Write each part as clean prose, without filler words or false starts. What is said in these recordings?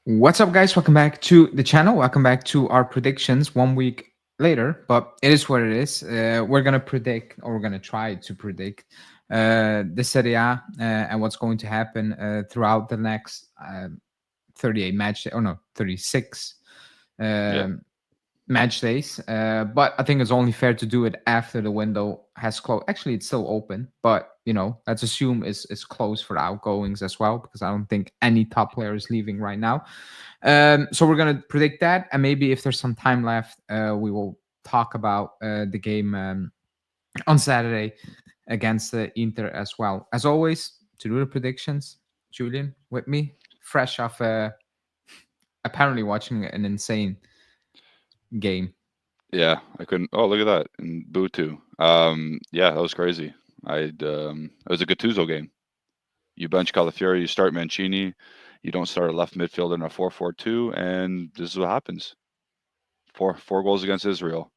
What's up, guys? Welcome back to the channel. Welcome back to our predictions 1 week later, but it is what it is. We're going to predict, or we're going to try to predict, the Serie A and what's going to happen throughout the next 38 match, or no, 36 Yeah. match days. But I think it's only fair to do it after the window has closed. Actually, it's still open, but let's assume it's closed for outgoings as well, because I don't think any top player is leaving right now. So we're gonna predict that, and maybe if there's some time left, we will talk about the game on Saturday against the Inter as well. As always, to do the predictions, Julian with me, fresh off apparently watching an insane game. Yeah, I couldn't. Oh, look at that. And Boo too. Yeah, that was crazy. It was a Gattuso game. You bench Calafiori, you start Mancini, you don't start a left midfielder in a 4-4-2, and this is what happens. Four goals against Israel,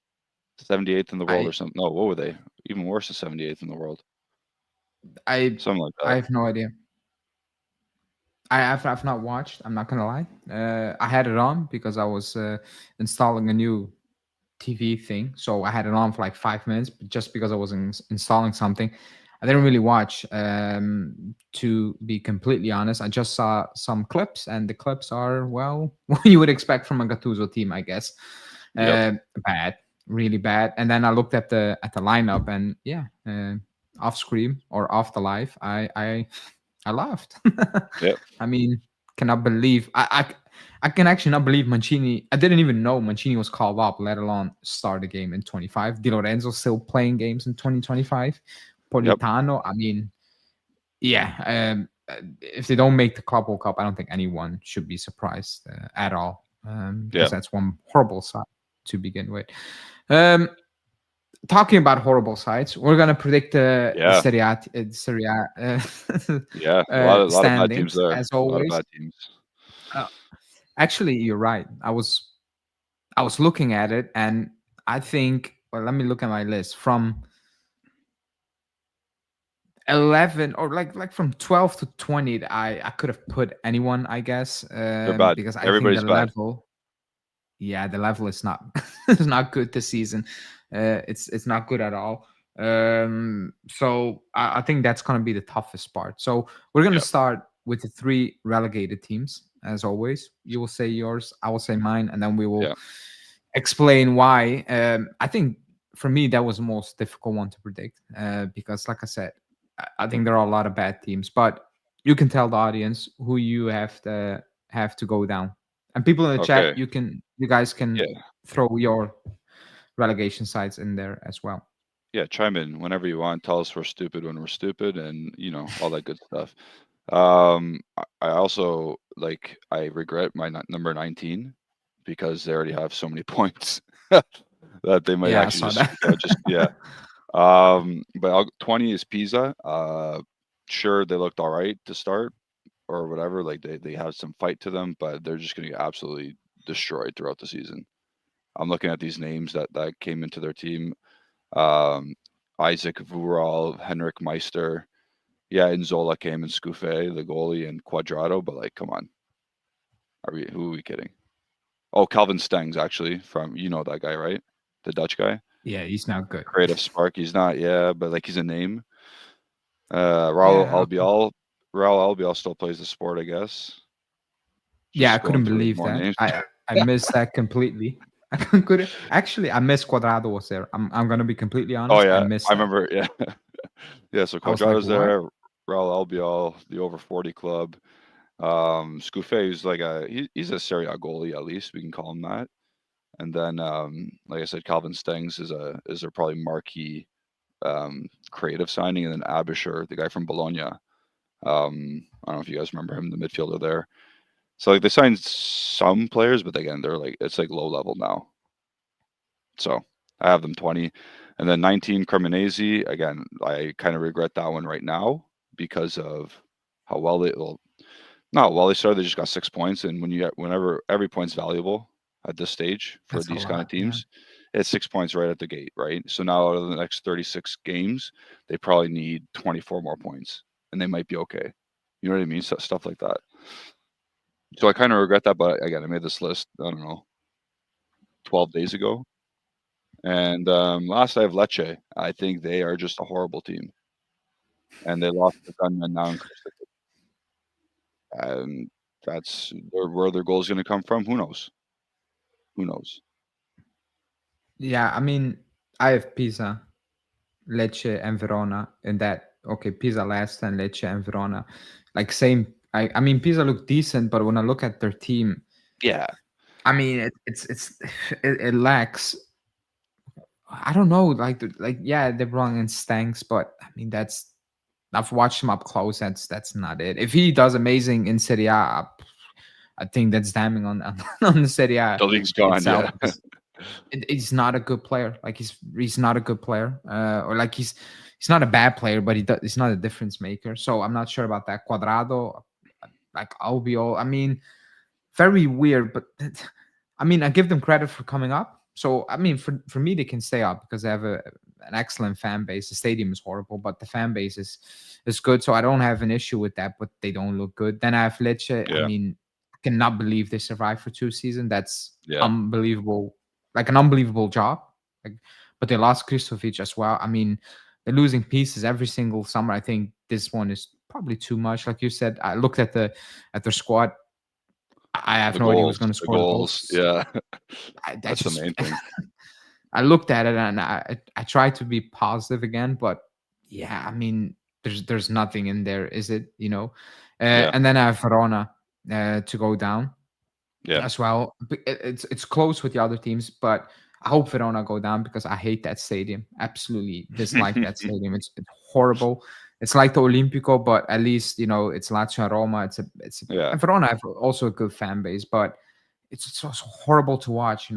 78th in the world or I something. No, what were they? Even worse than 78th in the world, I something like I that. have no idea. I've not watched. I'm not gonna lie. I had it on because I was installing a new TV thing, so I had it on for like 5 minutes, but just because I was installing something. I didn't really watch. To be completely honest, I just saw some clips, and the clips are, well, what you would expect from a Gattuso team, I guess. Yep. Bad, really bad. And then I looked at the lineup, and yeah, off screen or off the live, I laughed. Yep. I mean, cannot believe I can actually not believe Mancini. I didn't even know Mancini was called up, let alone start a game in 25. Di Lorenzo still playing games in 2025. Yep. Politano, I mean, yeah. If they don't make the Club World Cup, I don't think anyone should be surprised at all, because Yeah. that's one horrible side to begin with. Um, Talking about horrible sides, we're gonna predict the Yeah. Serie A Yeah. A lot of bad teams standings there. as A lot of always. bad teams. Uh, Actually, you're right. I was looking at it, and I think. Well, let me look at my list from 11, or like from 12 to 20. I could have put anyone, I guess, They're bad. because I think the Everybody's bad. level. Yeah, the level is not is not good this season. It's not good at all. So I think that's gonna be the toughest part. So we're gonna Yep. start with the three relegated teams, as always. You will say yours, I will say mine, and then we will Yeah. explain why. I think for me that was the most difficult one to predict, because, like I said, I think there are a lot of bad teams, but you can tell the audience who you have to go down. And people in the chat, Okay. you guys can Yeah. throw your relegation sides in there as well. Yeah, chime in whenever you want. Tell us we're stupid when we're stupid, and all that good stuff. I also I regret my number 19 because they already have so many points that they might Yeah, I actually saw that. just yeah. But 20 is Pisa. Sure, they looked all right to start or whatever. Like they have some fight to them, but they're just going to get absolutely destroyed throughout the season. I'm looking at these names that came into their team. Um, Isaac Vural, Henrik Meister. Yeah, Inzola came and Scuffe, the goalie, and Quadrado. But come on, who are we kidding? Oh, Calvin Stengs actually from that guy, right? The Dutch guy, Yeah, he's not good. Creative Spark. He's not, yeah, but he's a name. Raul Yeah, okay. Albiol, Raul Albiol still plays the sport, I guess. Yeah, I Just going couldn't through believe more that. names. I missed that completely. I couldn't actually. I missed Quadrado was there. I'm gonna be completely Oh honest. I yeah, missed I that. remember. Yeah, yeah. So I was like, Quadrado's what? there. Raul Albiol, the over 40 club. Scuffe is he's a Serie A goalie, at least we can call him that. And then, like I said, Calvin Stengs is their probably marquee creative signing, and then Abisher, the guy from Bologna. I don't know if you guys remember him, the midfielder there. So they signed some players, but again, it's low level now. So I have them 20, and then 19 Cremonese. Again, I kind of regret that one right now because of how well not well they started. They just got 6 points, and whenever every point's valuable at this stage for That's a these kind of lot. Yeah. teams, it's 6 points right at the gate, right? So now out of the next 36 games, they probably need 24 more points, and they might be okay. You know what I mean? So, stuff like that. So I kind of regret that, but again, I made this list, I don't know, 12 days ago. And last I have Lecce. I think they are just a horrible team, and they lost the gunman now in Costa Rica. And that's where their goal is going to come from. Who knows? Who knows? Yeah, I mean, I have Pisa, Lecce, and Verona in that. Okay, Pisa last and Lecce and Verona, like same. I mean, Pisa look decent, but when I look at their team, Yeah, I mean, it's it lacks. I don't know, like yeah, De Bruyne and Stanks, but I mean that's I've watched him up close. That's not it. If he does amazing in Serie A, I think that's damning on on the Serie A the league's gone. itself Yeah, because he's not a good player. Like he's not a good player, or like he's not a bad player, but he's not a difference maker. So I'm not sure about that. Quadrado, like Albiol. I mean, very weird, but I mean, I give them credit for coming up. So I mean, for me, they can stay up because they have an excellent fan base. The stadium is horrible, but the fan base is good. So I don't have an issue with that. But they don't look good. Then I have Lecce. I yeah, mean, I cannot believe they survived for 2 seasons. That's yeah. unbelievable, like an unbelievable job. Like, but they lost Kristovic as well. I mean, they're losing pieces every single summer. I think this one is probably too much. Like you said, I looked at their squad. I have no idea who's going to The score the goals. goals. Yeah, I that's the just main thing. I looked at it and I tried to be positive again, but yeah, I mean, there's nothing in there, is it? Yeah, And then I have Verona to go down yeah. as well. It's close with the other teams, but I hope Verona go down because I hate that stadium. Absolutely dislike that stadium. It's horrible. It's like the Olimpico, but at least it's Lazio and Roma. Yeah, And Verona have also a good fan base, but it's so horrible to watch.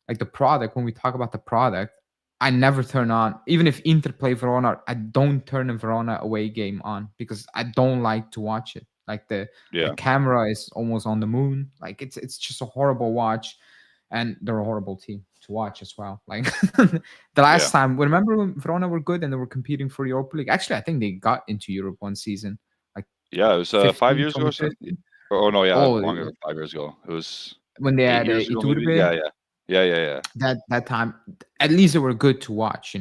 Like the product. When we talk about the product, I never turn on, even if Inter play Verona, I don't turn a Verona away game on because I don't like to watch it. Like the yeah, camera is almost on the moon. Like it's just a horrible watch, and they're a horrible team to watch as well. Like the yeah, last time, remember when Verona were good and they were competing for Europa League? Actually, I think they got into Europe one season, like yeah. It was 15, 5 years ago or so. 2015. Oh no, yeah, Oh, longer than 5 years ago. It was when they eight had years ago, maybe. Iturbe, Yeah, yeah, yeah, yeah, yeah, that time, at least they were good to watch.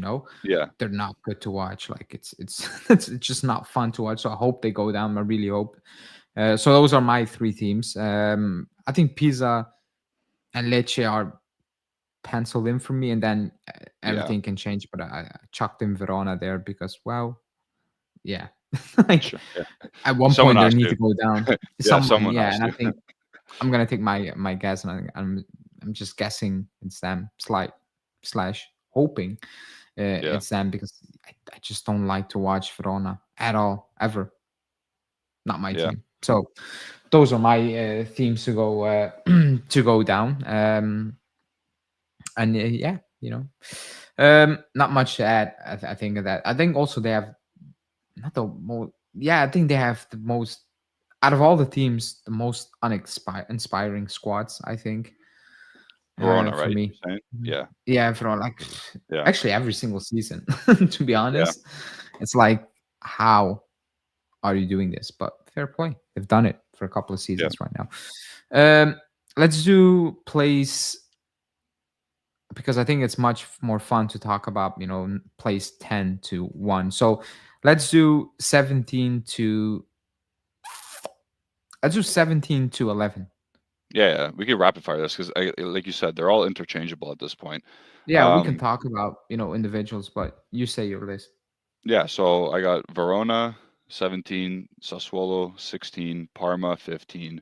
yeah, They're not good to watch. Like it's just not fun to watch. So I hope they go down. I really hope. So those are my three teams. I think Pisa and Lecce are penciled in for me, and then yeah. everything can change. But I chucked in Verona there because, well, yeah, like Sure. Yeah. at one Someone point they has need to. to go down. Yeah, Someone, someone yeah, has and I to. think I'm gonna take my guess, and I'm just guessing it's them, slash hoping Yeah, it's them because I just don't like to watch Verona at all, ever. Not my yeah, team. So those are my themes to go to go down. And yeah, not much to add. I think of that. I think also they have not the most. Yeah, I think they have the most out of all the teams, the most inspiring squads. I think Verona, for right? me. You're saying? Mhm. Yeah, Yeah, for like yeah, actually every single season. To be yeah, honest, it's like how are you doing this? But fair play, they've done it for a couple of yeah, seasons right now. Um, let's do place because I think it's much more fun to talk about. Place 10 to 1. So let's do 17 to 11. yeah, yeah. We could rapid fire this because, like you said, they're all interchangeable at this point. Yeah, we can Um, talk about individuals, but you say your list. yeah. So I got Verona 17, Sassuolo 16, Parma 15,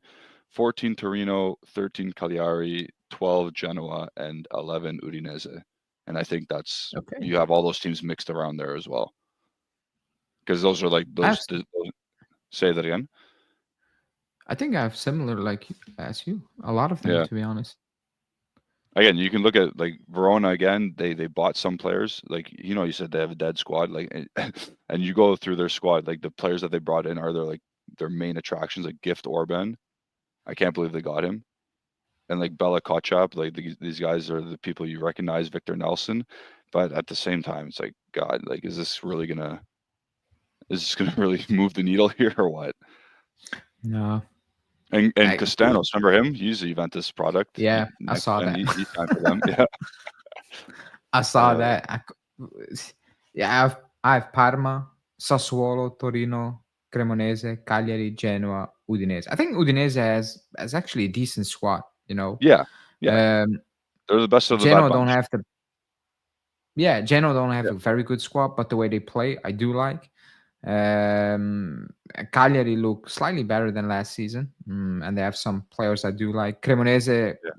14 Torino, 13 Cagliari, 12 Genoa, and 11 Udinese. And I think that's Okay. you have all those teams mixed around there as well because those are like I've, say that again. I think I have similar like as you. A lot of them, Yeah. to be honest. Again, you can look at like Verona again. They bought some players. Like you said they have a dead squad. Like, and you go through their squad. Like the players that they brought in are their main attractions. Like Gift Orban, I can't believe they got him. And like Bella Kotchap, like these guys are the people you recognize. Victor Nelson, but at the same time, it's like God. Like, is this gonna really move the needle here or what? No. And Like, Castanos, remember him? He's a Juventus product. yeah, I saw that. He signed for them. Yeah. I saw that. Yeah, I have Parma, Sassuolo, Torino, Cremonese, Cagliari, Genoa, Udinese. I think Udinese has actually a decent squad. Yeah. Yeah. Um, They're the best of the bad Genoa don't bunch. have the Genoa don't have Yeah. a very good squad, but the way they play, I do like. Cagliari look slightly better than last season, and they have some players I do like. Cremonese, Yeah.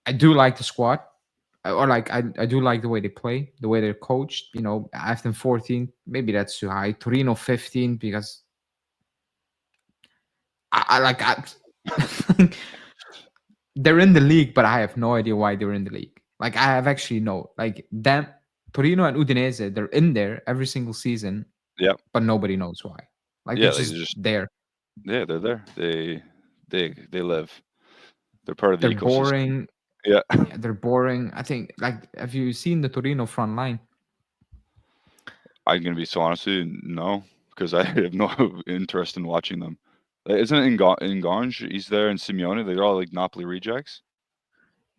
I do like the squad, or like I do like the way they play, the way they're coached. I have them 14. Maybe that's too high. Torino 15 because I they're in the league, but I have no idea why they're in the league. Like I have actually no like them. Torino and Udinese, they're in there every single season, Yeah. but nobody knows why. Like Yeah. they're just there. Yeah, they're there. They live. They're part of the They're ecosystem. boring. Yeah. Yeah, they're boring. I think like have you seen the Torino front line? I'm gonna be so honest with you, no, because I have no interest in watching them. Isn't it Ngange? He's there, and Simeone. They're all like Napoli rejects.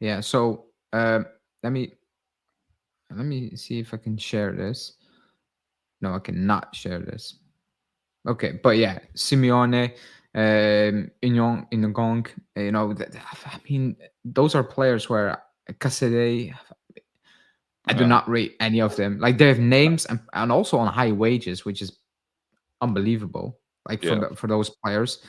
Yeah. So let me see if I can share this. No, I cannot share this. Okay, but yeah, Simeone, Inyong, I mean, those are players where Cassidy, I do Yeah. not rate any of them. Like they have names and also on high wages, which is unbelievable. Like Yeah. for those players,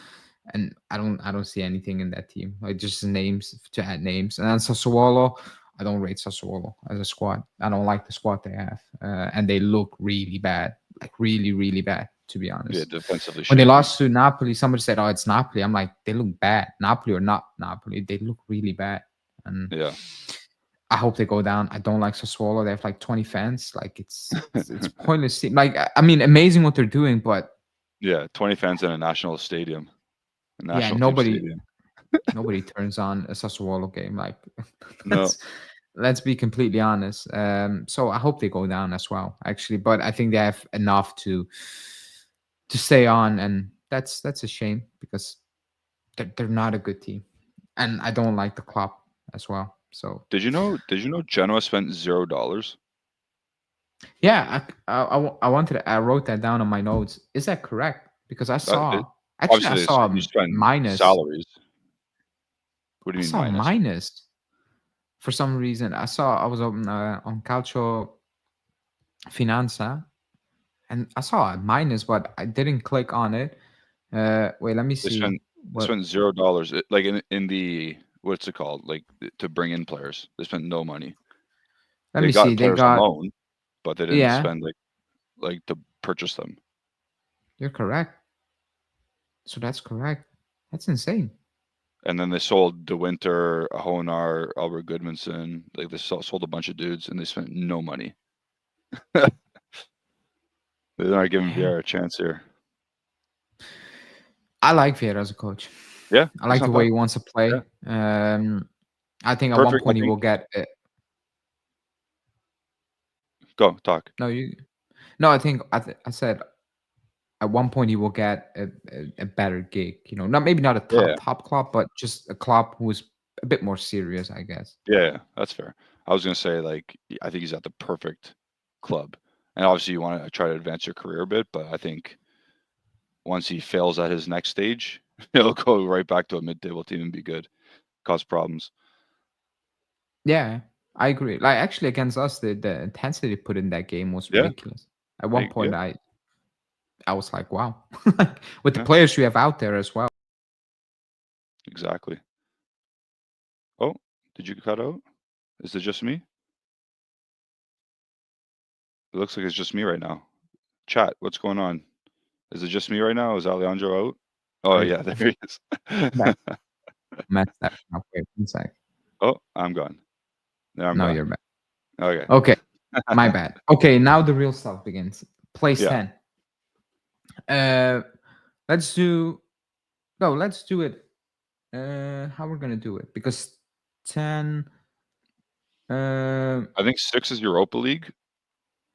and I don't see anything in that team. Like just names to add names. And then Sassuolo, I don't rate Sassuolo as a squad. I don't like the squad they have, and they look really bad, like really really bad. To be honest, Yeah. Defensively when they shaky. lost to Napoli, somebody said, "Oh, it's Napoli." I'm like, they look bad. Napoli or not Napoli, they look really bad. And Yeah. I hope they go down. I don't like Sassuolo. They have like 20 fans. Like it's pointless. Like I mean, amazing what they're doing, but Yeah. 20 fans in a national stadium, a yeah, national team stadium. nobody turns on a Sassuolo game. Like No. let's be completely honest. So I hope they go down as well, actually. But I think they have enough to stay on, and that's a shame because they're not a good team, and I don't like the club as well. So Did you know? Genoa spent $0? yeah, I wanted I wrote that down on my notes. Is that correct? Because I saw actually I Obviously, saw you a spend minus. salaries. What do I you mean saw a minus? minus for some reason. I was on Calcio Finanza, and I saw a minus, but I didn't click on it. Wait, let me They see. spent $0. Like in the what's it called? Like to bring in players. They spent no money. Let They me got see. They players on got loan, but they didn't yeah. spend like to purchase them. You're correct. So that's correct. That's insane. And then they sold De Winter, Honar, Albert Goodmanson. Like they sold a bunch of dudes, and they spent no money. They're not giving Yeah. Vieira a chance here. I like Vieira as a coach. Yeah, I he's like the not way bad. he wants to play. I think at one Perfect. I point he think. will get. Go talk. No, you. No, I think I said at one point he will get a better gig. Not maybe not a Yeah, top club, but just a club who is a bit more serious, I guess. yeah, that's fair. I was gonna say I think he's at the perfect club, and obviously you want to try to advance your career a bit, but I think once he fails at his next stage, he'll go right back to a mid-table team and be good, cause problems. Yeah, I agree. Like actually against us, the intensity put in that game was Yeah, ridiculous. At one yeah, point, I was like, wow, with the yeah, players you have out there as well. exactly. Oh, did you cut out? Is it just me? It looks like it's just me right now. Chat, what's going on? Is it just me right now? Is Alejandro out? Oh Sorry, yeah, there he is. back. Messed that up. Wait, one sec. Oh, I'm gone. There, I'm No, back. you're back. Okay. Okay, my bad. Okay, now the real stuff begins. Place Yeah. 10. Let's do. No, let's do it. How we're gonna do it? Because 10. I think 6 is Europa League,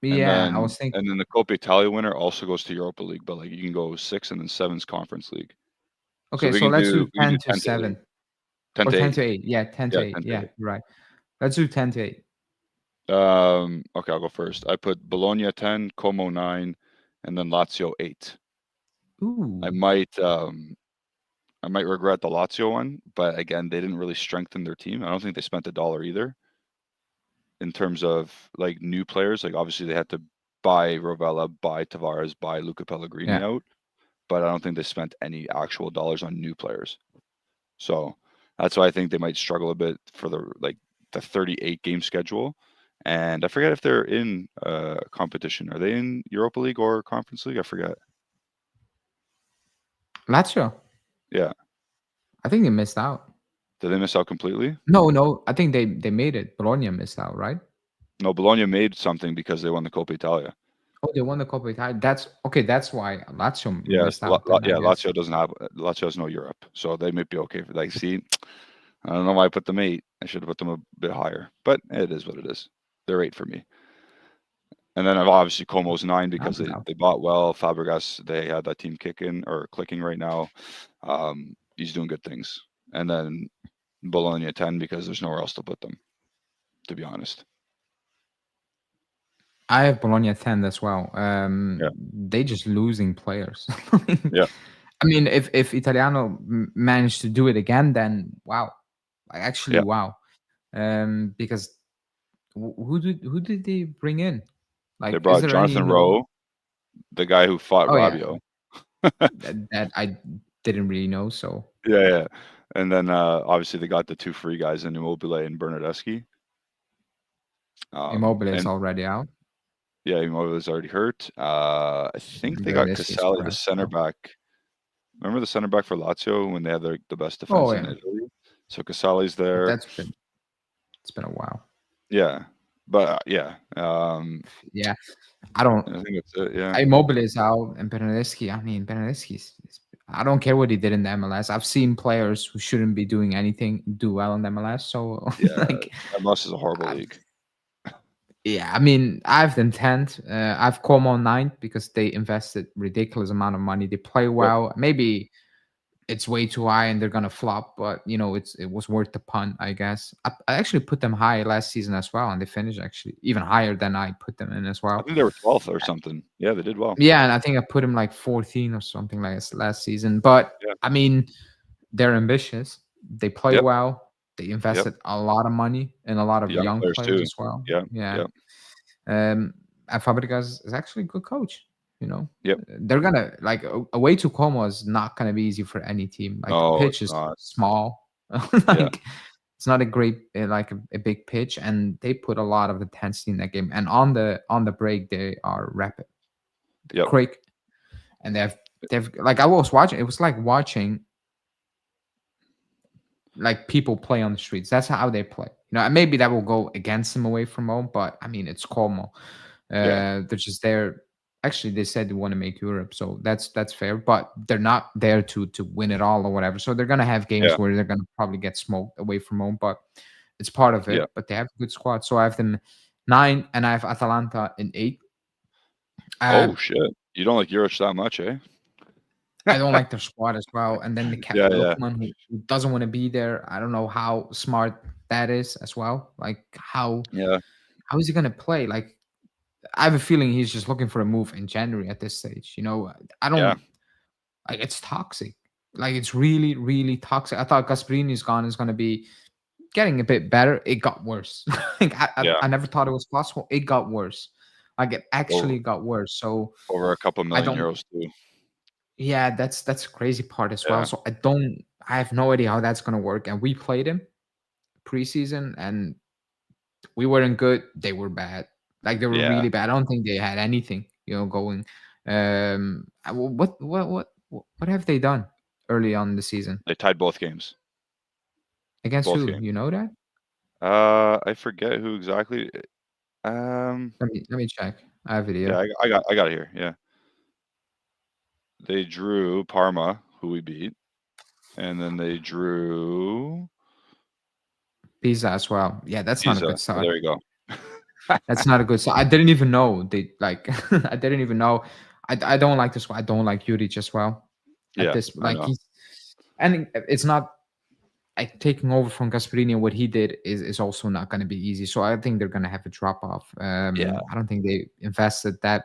and Yeah, I then was thinking. the Coppa Italia winner also goes to Europa League, but like you can go 6 and then 7's Conference League. So Okay, so let's do we can do 10 to 10 to 8. 7 10 or to 10 8. to 8. Yeah, 10 to Yeah, 8. 10 to Yeah, 8. you're right. Let's do 10 to 8. Okay, I'll go first. I put Bologna 10, Como 9, and then Lazio 8. I Ooh, might I might regret the Lazio one, but again, they didn't really strengthen their team. I don't think they spent a dollar either in terms of like new players. Like obviously they had to buy Rovella, buy Tavares, buy Luca Pellegrini yeah. out, but I don't think they spent any actual dollars on new players. So that's why I think they might struggle a bit for the 38 game schedule. And I forget if they're in competition. Are they in Europa League or Conference League? I forget. Lazio. Yeah. I think they missed out. Did they miss out completely? No, no. I think they made it. Bologna missed out, right? No, Bologna made something because they won the Coppa Italia. Oh, they won the Coppa Italia. That's okay. That's why Lazio Yeah, missed out. Then I yeah, guess. Lazio has no Europe, so they might be okay for like. See, I don't know why I put them 8. I should have put them a bit higher, but it is what it is. They're 8 for me. And then obviously Como's 9 because Not they bought well. Fabregas, they had that team kicking or clicking right now. He's doing good things. And then Bologna 10 because there's nowhere else to put them, to be honest. I have Bologna at 10 as well. Yeah, They just losing players. yeah, I mean, if Italiano managed to do it again, then wow, like actually yeah. wow. Because who did they bring in? They Like, is brought there any Jonathan known? Rowe, the guy who fought Oh yeah, Rabiot. that I didn't really know. So Yeah, yeah. And then obviously they got the 2 free guys in Immobile and Bernardeschi. Immobile is And already out. yeah, Immobile is already hurt. I think they got Bernardeschi is Casali, the fresh. center So. back. Remember the center back for Lazio when they had the best Oh defense in yeah, Italy? So Casali's but there. it's been a while. Yeah, but yeah, Yeah, I don't. I think that's it. Yeah, Immobile is out, and Bernardeschi. I mean, I don't care what he did in the MLS. I've seen players who shouldn't be doing anything do well in the MLS. So, yeah. like, MLS is a horrible I, league. yeah, I mean, I've them 10th. I've Como 9th because they invested ridiculous amount of money. They play Yep. well. Maybe it's way too high and they're gonna flop, but it was worth the punt, I guess. I actually put them high last season as well, and they finished actually even higher than I put them in as I well. think they were 12th or something. Yeah, they did well. Yeah, and I think I put him like 14 or something like this last season. But Yeah. I mean, they're ambitious. They play Yep. well. They Yep. invested a lot of money in a lot of Young young players players too. as well. Yeah. Yeah. Yep. And Fabregas is actually a good coach. Yep. They're gonna like away to Como is not gonna be easy for any team. Like the No, pitch it's is not. small. Yeah. Like it's not a great like a big pitch, and they put a lot of intensity in that game. And on the break, they are rapid, Yep. quick, and they've like I was watching. It was like watching like people play on the streets. That's how they play. And maybe that will go against them away from home, but I mean it's Como. Yeah. They're just there. Actually, they said they want to make Europe, so that's fair. But they're not there to win it all or whatever. So they're gonna have games Yeah. where they're gonna probably get smoked away from home, but it's part of Yeah. it. But they have a good squad. So I have them 9, and I have Atalanta in 8. Oh Um, shit! You don't like Juric that much, eh? I don't like their squad as well. And then they kept Yeah. Yeah. Lookman, who doesn't want to be there. I don't know how smart that is as well. Like Yeah. how is he gonna play? Like I have a feeling he's just looking for a move in January at this stage. I Yeah. don't like it's toxic. Like it's really, really toxic. I thought Gasperini's gone is gonna be getting a bit better. It got worse. Like Yeah. I never thought it was possible. It got worse. Like it Over, actually got worse. So over a couple I million don't. euros too. Yeah, that's the crazy part as well. Yeah. So I have no idea how that's gonna work. And we played him preseason, and we weren't good. They were bad. Like they were Yeah. really bad. I don't think they had anything, going. What have they done early on in the season They tied both games. against Both who? games. You know that? I forget who exactly. Let me check. I have it Yeah, here. I got it here. Yeah. They drew Parma, who we beat, and then they drew Pisa as well. Yeah, that's not a Pisa. good Oh, start. there you go. That's not a good start. I didn't even know they like. I didn't even know. I don't like this. I don't like Juric as well. At Yeah, this, I like know. and it's not like taking over from Gasperini and what he did is also not going to be easy. So I think they're going to have a drop off. Yeah, I don't think they invested that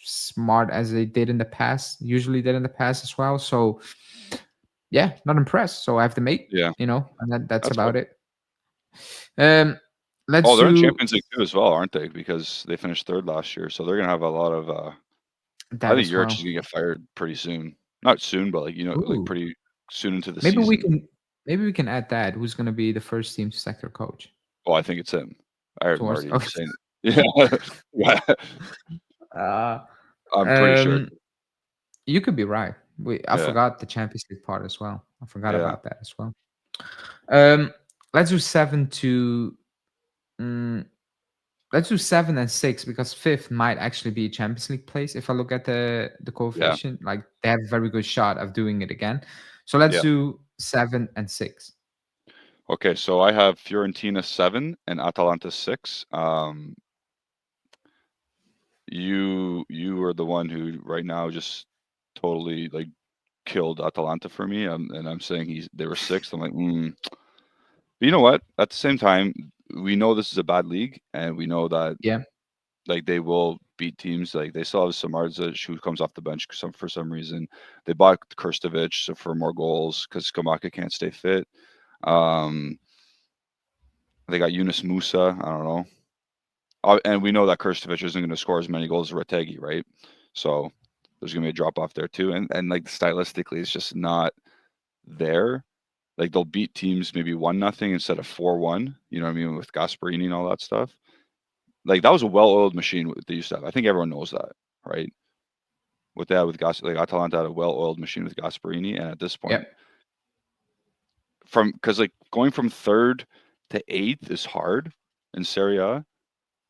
smart as they did in the past, usually did in the past as well. So yeah, not impressed. So I have to make, yeah, and that's that's fair. about it. Um, let's Oh, they're in do Champions League too as well, aren't they? Because they finished third last year, so they're gonna have a lot of. I that think as Jurich is well. gonna get fired pretty soon. Not soon, but like Ooh, pretty soon into the maybe we season. can maybe we can add that. Who's going to be the first team sector coach? Oh, I think it's him. I heard Towards Marty okay. saying, yeah, yeah, Uh, I'm pretty sure. um, you could be right. I Yeah, forgot the Champions League part as well. I forgot yeah, about that as well. Um, let's do seven to. Mm, let's do 7 and 6 because fifth might actually be Champions League place. If I look at the yeah, coefficient, like they have a very good shot of doing it again. So let's yeah. do 7 and 6. Okay, so I have Fiorentina 7 and Atalanta 6. You are the one who right now just totally like killed Atalanta for me. And I'm saying they were 6th. I'm like, But you know what? At the same time, we know this is a bad league, and we know that Yeah, like they will beat teams. Like they still have Samardzic who comes off the bench for some reason. They bought Krstovic so for more goals because Skamaka can't stay fit. Um, they got Yunus Musa. I don't know. And we know that Krstovic isn't going to score as many goals as Retegi, right? So there's going to be a drop off there too. And like stylistically, it's just not there. Like they'll beat teams maybe 1-0 instead of 4-1. You know what I mean, with Gasperini and all that stuff. Like that was a well-oiled machine they used to have. I think everyone knows that, right? With that, with like Atalanta had a well-oiled machine with Gasperini, and at this yeah, point, because like going from 3rd to 8th is hard in Serie A,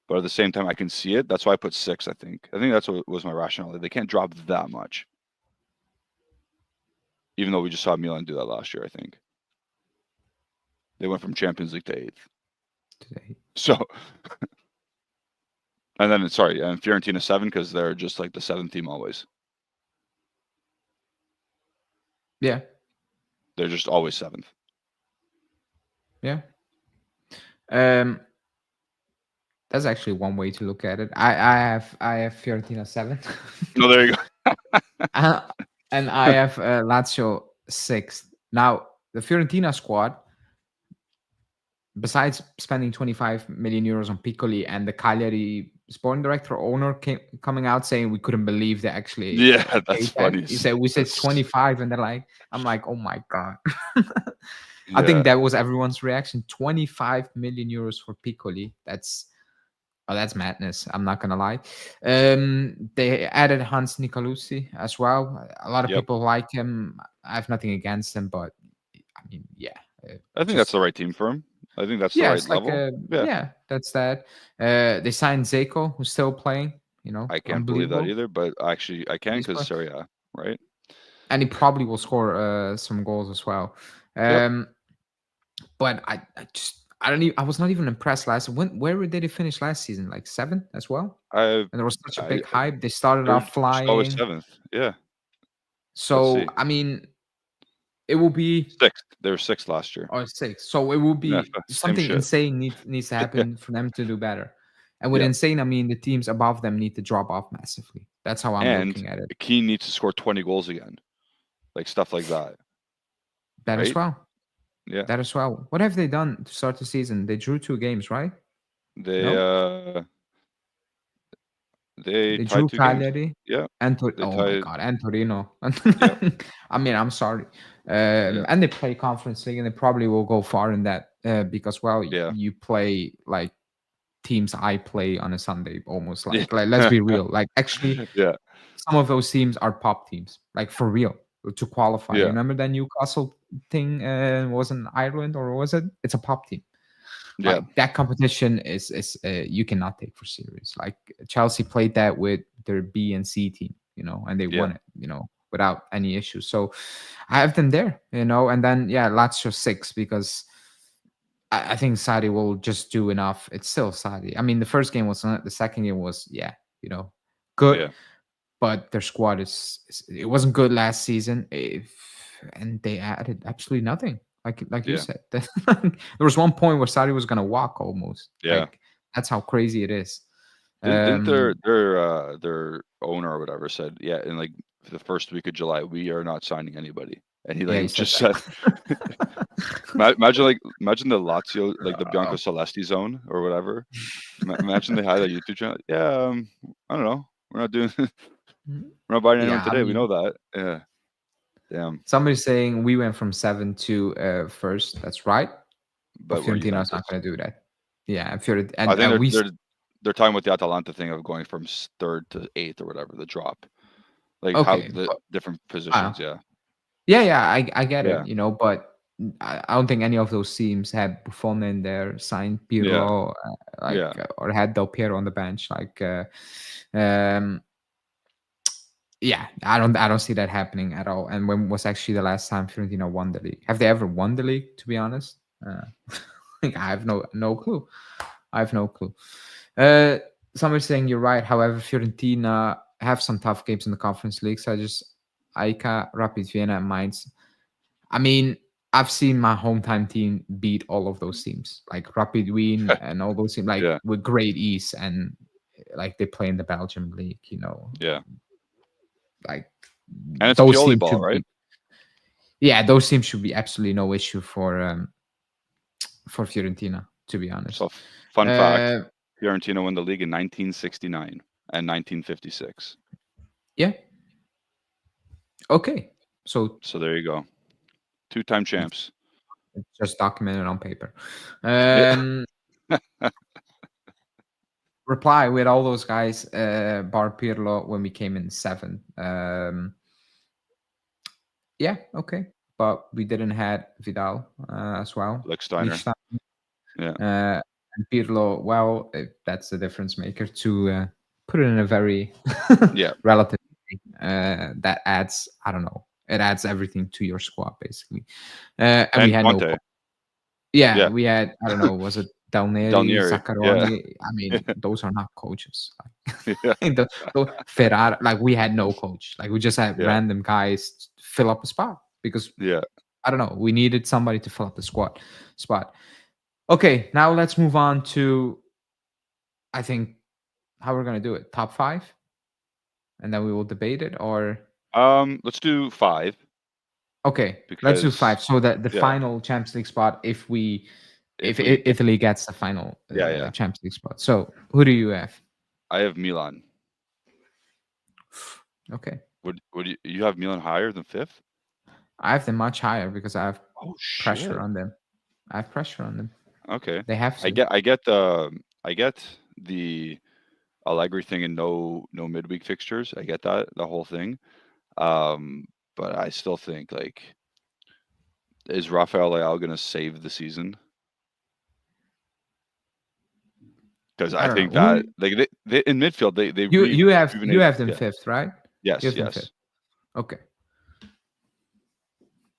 but at the same time, I can see it. That's why I put 6. I think that's what was my rationale. They can't drop that much, even though we just saw Milan do that last year. I think they went from Champions League to 8th. today. So, and then and Fiorentina 7 because they're just like the 7th team always. Yeah, They're just always 7th. yeah. Um, that's actually one way to look at it. I have Fiorentina 7. No, there you go. Uh, and I have Lazio 6th. Now, the Fiorentina squad, besides spending 25 million euros on Piccoli and the Cagliari sporting director owner coming out saying we couldn't believe they actually Yeah, that's paid that. funny. He said we said That's 25, and they're like, I'm like, oh my god. I yeah, think that was everyone's reaction. 25 million euros for Piccoli. That's madness. I'm not gonna lie. They added Hans Nicolussi as well. A lot of yep. people like him. I have nothing against him, but I mean, yeah, I think that's just the right team for him. I think that's the yeah, right it's like level. Yeah, that's that. They signed Zeko, who's still playing. I can't believe that Unbelievable. either, but actually I can He's because play- Serie A, right? and he probably will score some goals as well. Yep. Um, but I don't even I was not even impressed last. Where did they finish last season? Like 7 as well. I, And there was such a I big hype. They started they're off just always flying. 7th. Yeah. Let's So see. I mean, it will be 6th. They were 6th last year. or 6. So it will Yeah, be same something shit. insane needs to happen for them to do better. And with Yeah. insane, I mean the teams above them need to drop off massively. That's how I'm And looking at it. Keane needs to score 20 goals again. Like stuff like that, That as right? well. Yeah. That as well. What have they done to start the season? They drew 2 games, right? They No, they they tied drew 2 games. Cagliari Yeah. and They oh my tied. god, and Torino. Yep. I mean, I'm sorry. Yeah. And they play Conference League, and they probably will go far in that because well, Yeah. you play like teams I play on a Sunday, almost Yeah. like let's be real. Like actually, Yeah. some of those teams are pop teams, like for real to qualify. You Yeah. remember that Newcastle thing was in Ireland or was it? It's a pop team. Yeah. Like that competition is you cannot take for serious. Like Chelsea played that with their B and C team, and they Yeah. won it, without any issues. So I have them there, and then yeah, Lazio 6 because I think Sadi will just do enough. It's still Sadi. I mean, the first game was not. The second game was good, Yeah. but their squad it wasn't good last season. and they added absolutely nothing. Like you Yeah. said, there was one point where Sarri was gonna walk almost. Yeah. Like that's how crazy it is. Didn't Um, their owner or whatever said, yeah, in like the first week of July, we are not signing anybody. And he yeah, he like said just that. said, imagine the Lazio, like the Bianco Celesti zone or whatever. Imagine they had a YouTube channel. Yeah, I don't know. We're not doing. We're not buying anyone Yeah, I today. We mean, know that. Yeah. Damn. somebody's saying we went from 7 to first. That's right. But But we're Fiorentina is not Juventus. going to do that. Yeah, Fiorentina, I think and we they're talking about the Atalanta thing of going from third to eighth or whatever, the drop. Like how okay. the But, different uh, positions. Yeah. yeah, I get Yeah. it, but I don't think any of those teams had Buffon in there, signed Yeah. Pirlo, Yeah. or had Del Piero on the bench. Um, yeah, I don't see that happening at all. And when was actually the last time Fiorentina won the league? Have they ever won the league? To be honest, like, I have no clue. I have no clue. Uh, Somebody's saying you're right. However, Fiorentina have some tough games in the Conference League, such as Aika, Rapid Vienna, and Mainz. I mean, I've seen my hometown team beat all of those teams, like Rapid Wien and all those teams, like Yeah. with great ease, and like they play in the Belgian league. Yeah. Like And it's those Pioli teams ball, should right? be, yeah, those teams should be absolutely no issue for Fiorentina, to be honest. So fun fact, Uh, Fiorentina won the league in 1969 and 1956. yeah, okay, so So there you go. Two-time champs. it's just documented on paper. Yeah. Reply with all those guys, bar Pirlo when we came in 7th. Yeah, okay, but we didn't had Vidal as well. Lichtsteiner. Lichtstein, Yeah. and Pirlo. Well, that's the difference maker to put it in a very Yeah. relative. That adds, I don't know, it adds everything to your squad basically. And we And had no. Conte. Yeah, Yeah. we had, I don't know, was it Del Neri, Dalnieri. Yeah. Zaccaroni? I mean, those are not coaches. Yeah. Ferrari, like we had no coach. Like we just had Yeah. random guys fill up a spot because Yeah. I don't know, we needed somebody to fill up the spot. Okay, now let's move on to, I think, how we're gonna do it. Top 5, and then we will debate it. Or Let's do 5 okay, let's do because 5. So that the yeah. final Champions League spot, if If we Italy gets the final yeah. Champions League spot. So who do you have? I have Milan. Okay, Would you have Milan higher than 5th? I have them much higher because I have Oh pressure shit. on them. I have pressure on them. Okay. They have I to. get the Allegri thing and no midweek fixtures. I get that, the whole thing. But I still think, like, is Rafael Leao gonna save the season? Because I I don't think know. that like they in midfield they You have rejuvenated. them Yeah. 5th, right? You Yes. have them Yes. 5th. Okay.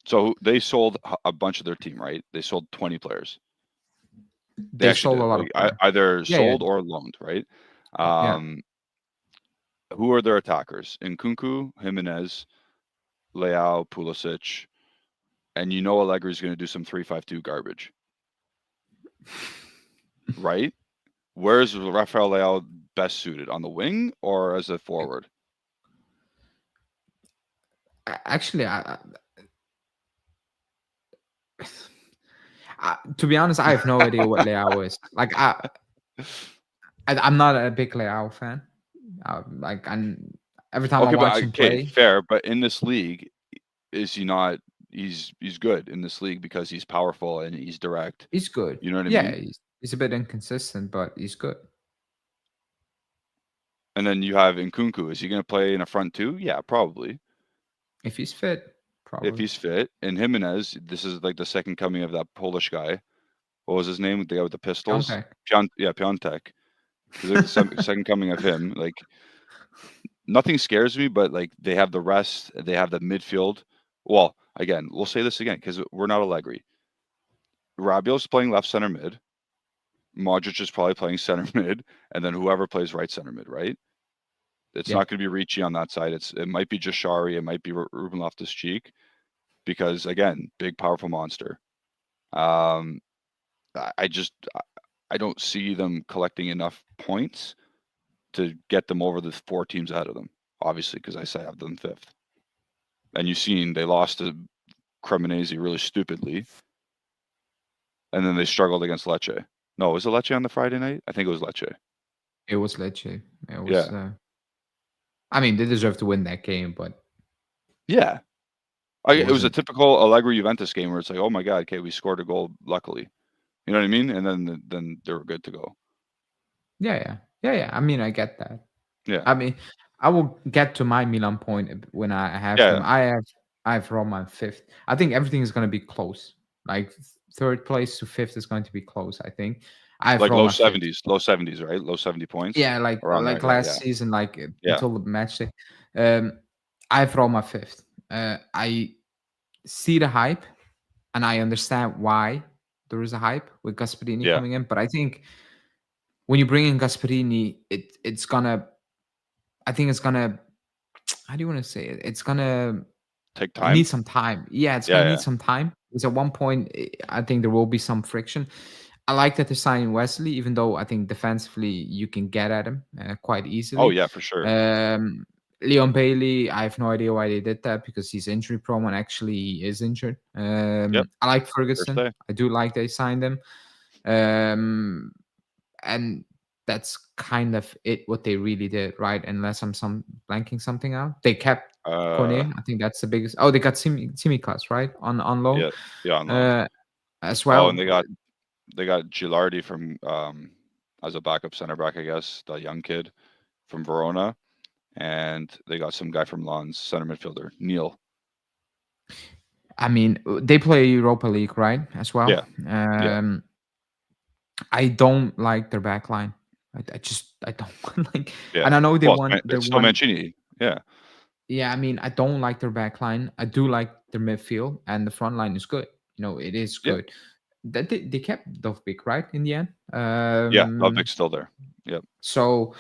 So they sold a bunch of their team, right? They sold 20 players. They They actually sold a did. lot of Like players. either Yeah, yeah, sold or loaned, right? yeah. Who are their attackers? Nkunku, Jimenez, Leao, Pulisic, and Allegri's going to do some 3-5-2 garbage, right? Where is Rafael Leao best suited, on the wing or as a forward? Actually, to be honest, I have no idea what Leao is. Like I'm not a big Leao fan. Like, and every time I Okay, but watch him okay, play, fair. But in this league, is he not? He's good in this league because he's powerful and he's direct. he's good. You know what I Yeah, mean? he's a bit inconsistent, but he's good. And then you have Nkunku. Is he going to play in a front two? Yeah, probably. If he's fit, If probably. he's fit. And Jimenez, this is like the second coming of that Polish guy. What was his name? The guy with the pistols? Piontek. Piontek. He's like the second coming of him. Like, nothing scares me, but like they have the rest. They have the midfield. Well, again, we'll say this again because we're not Allegri. Rabiot's playing left center mid. Modric is probably playing center mid, and then whoever plays right center mid, right? It's Yeah. not going to be Ricci on that side. It might be Jashari. It might be Ruben Loftus-Cheek. because again, big powerful monster. Um, I just I don't see them collecting enough points to get them over the 4 teams ahead of them. Obviously, because I say I have them 5th. And you've seen they lost to Cremonese really stupidly, and then they struggled against Lecce. No, was it Lecce on the Friday night? I think it was Lecce. It was Lecce. It was. Yeah, I mean, they deserve to win that game, but yeah. it It was a wasn't. typical Allegri Juventus game where it's like, oh my god, okay, we scored a goal. Luckily, you know what I mean. And then they were good to go. Yeah. I mean, I get that. Yeah, I mean, I will get to my Milan point when I have them. yeah. I have Roma 5th. I think everything is going to be close. Like 3rd place to 5th is going to be close. I think I have Like low Roma 5th. 70s, low 70s, right? Low 70 points Yeah, around there. like Yeah, last yeah, season, like yeah, until the match day. I have Roma 5th. I see the hype, and I understand why there is a hype with Gasperini yeah. coming in. But I think when you bring in Gasperini, it's gonna. I think it's gonna. How do you want to say it? It's gonna Take need time. some time. Yeah, it's Yeah, gonna need yeah, some time because at one point I think there will be some friction. I like that they're signing Wesley, even though I think defensively you can get at him quite oh easily. yeah, for sure. Um, Leon Bailey, I have no idea why they did that because he's injury prone and actually he is injured. Yep. I like First Ferguson. day. I do like they signed him. Um, and that's kind of it what they really did, right? Unless I'm blanking something out. They kept Uh, Kone. I think that's the biggest. Oh, they got Simicas, right? On loan. yeah, yeah, on loan. Uh, as Oh, and well. they got Gilardi from as a backup center back, I guess, the young kid from Verona, and they got some guy from Lens, center midfielder, Neil. I mean, they play Europa League, right? As well. Yeah, yeah, I don't like their back line. I don't like, yeah. and I know Well, they it's still won. Mancini. Yeah, Yeah, I mean, I don't like their back line. I do like their midfield, and the front line is good. It is yeah, good. That they kept Dovbik, right, in the end. yeah. Ludwig's still there. Yep. So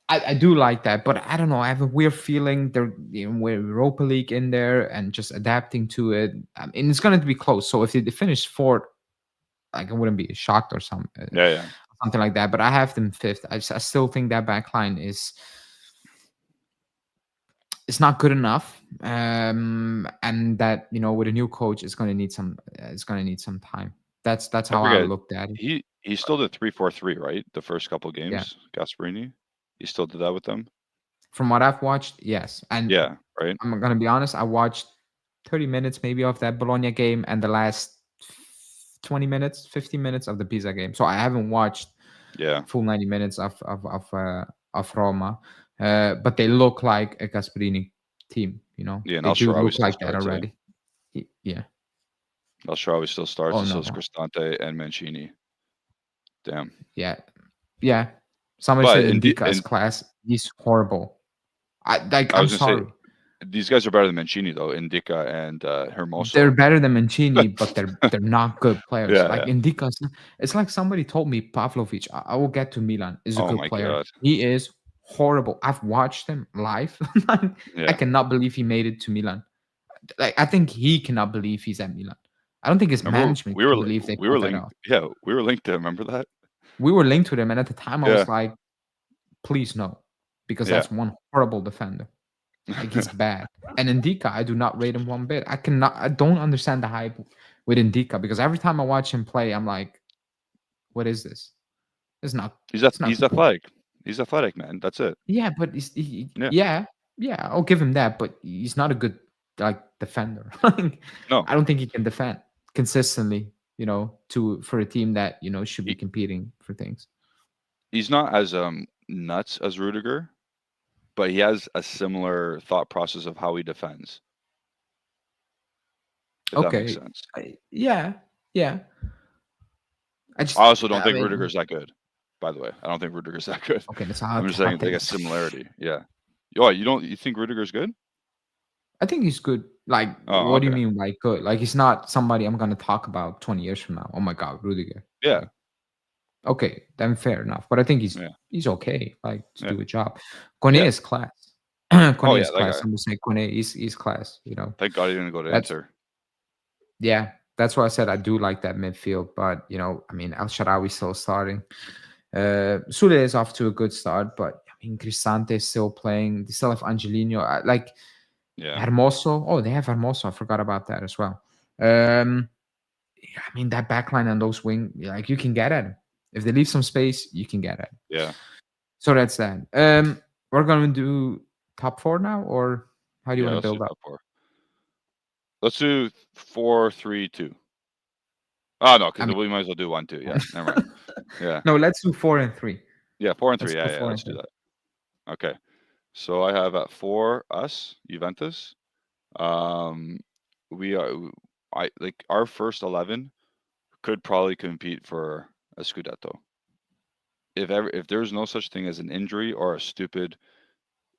I do like that, but I don't know. I have a weird feeling they're with Europa League in there and just adapting to it. I mean, it's going to be close. So if they finish 4th, like I wouldn't be shocked or Yeah, yeah. something like that. But I have them 5th. I still think that back line is it's not good enough, and that with a new coach, it's going to need some time. That's I how I forget. looked at it. He still did 3-4-3, right? The first couple Yeah, games, Gasparini. He still did that with them. from what I've watched, yes. And Yeah, right. I'm gonna be honest, I watched 30 minutes maybe of that Bologna game and the last 20 minutes, 15 minutes of the Pisa game. So I haven't watched Yeah, full 90 minutes of Roma. But they look like a Gasperini team, yeah. And They El do Shaarawy look still like that starts. already. Yeah. El Shaarawy still starts. Oh And so no. is Cristante and Mancini. Damn. Yeah. Yeah. Somebody But said Indica is class. He's horrible. I I'm was gonna say sorry. these guys are better than Mancini though. Indica and They're Hermoso. better than Mancini, but they're not good players. Yeah, Like yeah. Indica, it's like somebody told me Pavlovic. I will get to Milan is a Oh good my player. god. He is horrible. I've watched him live. I Yeah. cannot believe he made it to Milan. Like I think he cannot believe he's at Milan. I don't think his Remember management can believe they we were pulled that linked. off. Yeah, we were linked to him. Remember that? We were linked with him, and at the time I Yeah, was like, please no, because yeah. that's one horrible defender. Like he's bad. And Indika, I do not rate him one bit. I don't understand the hype with Indika because every time I watch him play, I'm like, what is this? It's not He's good. athletic. He's athletic, man. That's it. Yeah, but Yeah. yeah, I'll give him that, but he's not a good like defender. Like, No, I don't think he can defend consistently, for a team that, should be he, competing for things. he's not as nuts as Rudiger, but he has a similar thought process of how he defends. If that makes Okay. sense. Yeah. Yeah. I also don't I think mean, Rudiger's that good. By the way, I don't think Rudiger's that good. okay, that's a I'm hot, just hot saying like take. a similarity. Yeah. Oh, you think Rudiger's good? I think he's good. Like, Oh, what do you okay. mean by good? Like, he's not somebody I'm gonna talk about 20 years from now. Oh my God, Rudiger. Yeah. Like, okay, then fair enough. But I think Yeah. he's okay. Like to Yeah. do a job. Kone Yeah. is class. Oh Kone yeah, is that class. guy. I'm just saying Kone is class. Thank God he didn't go to That's Inter. yeah. That's why I said I do like that midfield. But I mean, El Shaarawy still starting. Sule is off to a good start, but I mean, Cristante is still playing. They still have Angelino. Like Yeah, Hermoso. Oh, they have Hermoso. I forgot about that as well. Yeah, I mean, that backline and those wing, like you can get at him. If they leave some space, you can get at him. yeah, So that's that. We're gonna do top four now, or how do you yeah. want to Let's do build up? top four. Let's do 4-3-2. Oh no, I because mean, we might as well do 1-2. Yeah, never mind. Yeah, no, let's do 4 and 3. yeah, 4-3. Let's Yeah, go yeah. four and Let's do three. that. Okay. So I have at 4 us Juventus. Um, we are. I like our first 11 could probably compete for a Scudetto. If there's no such thing as an injury or a stupid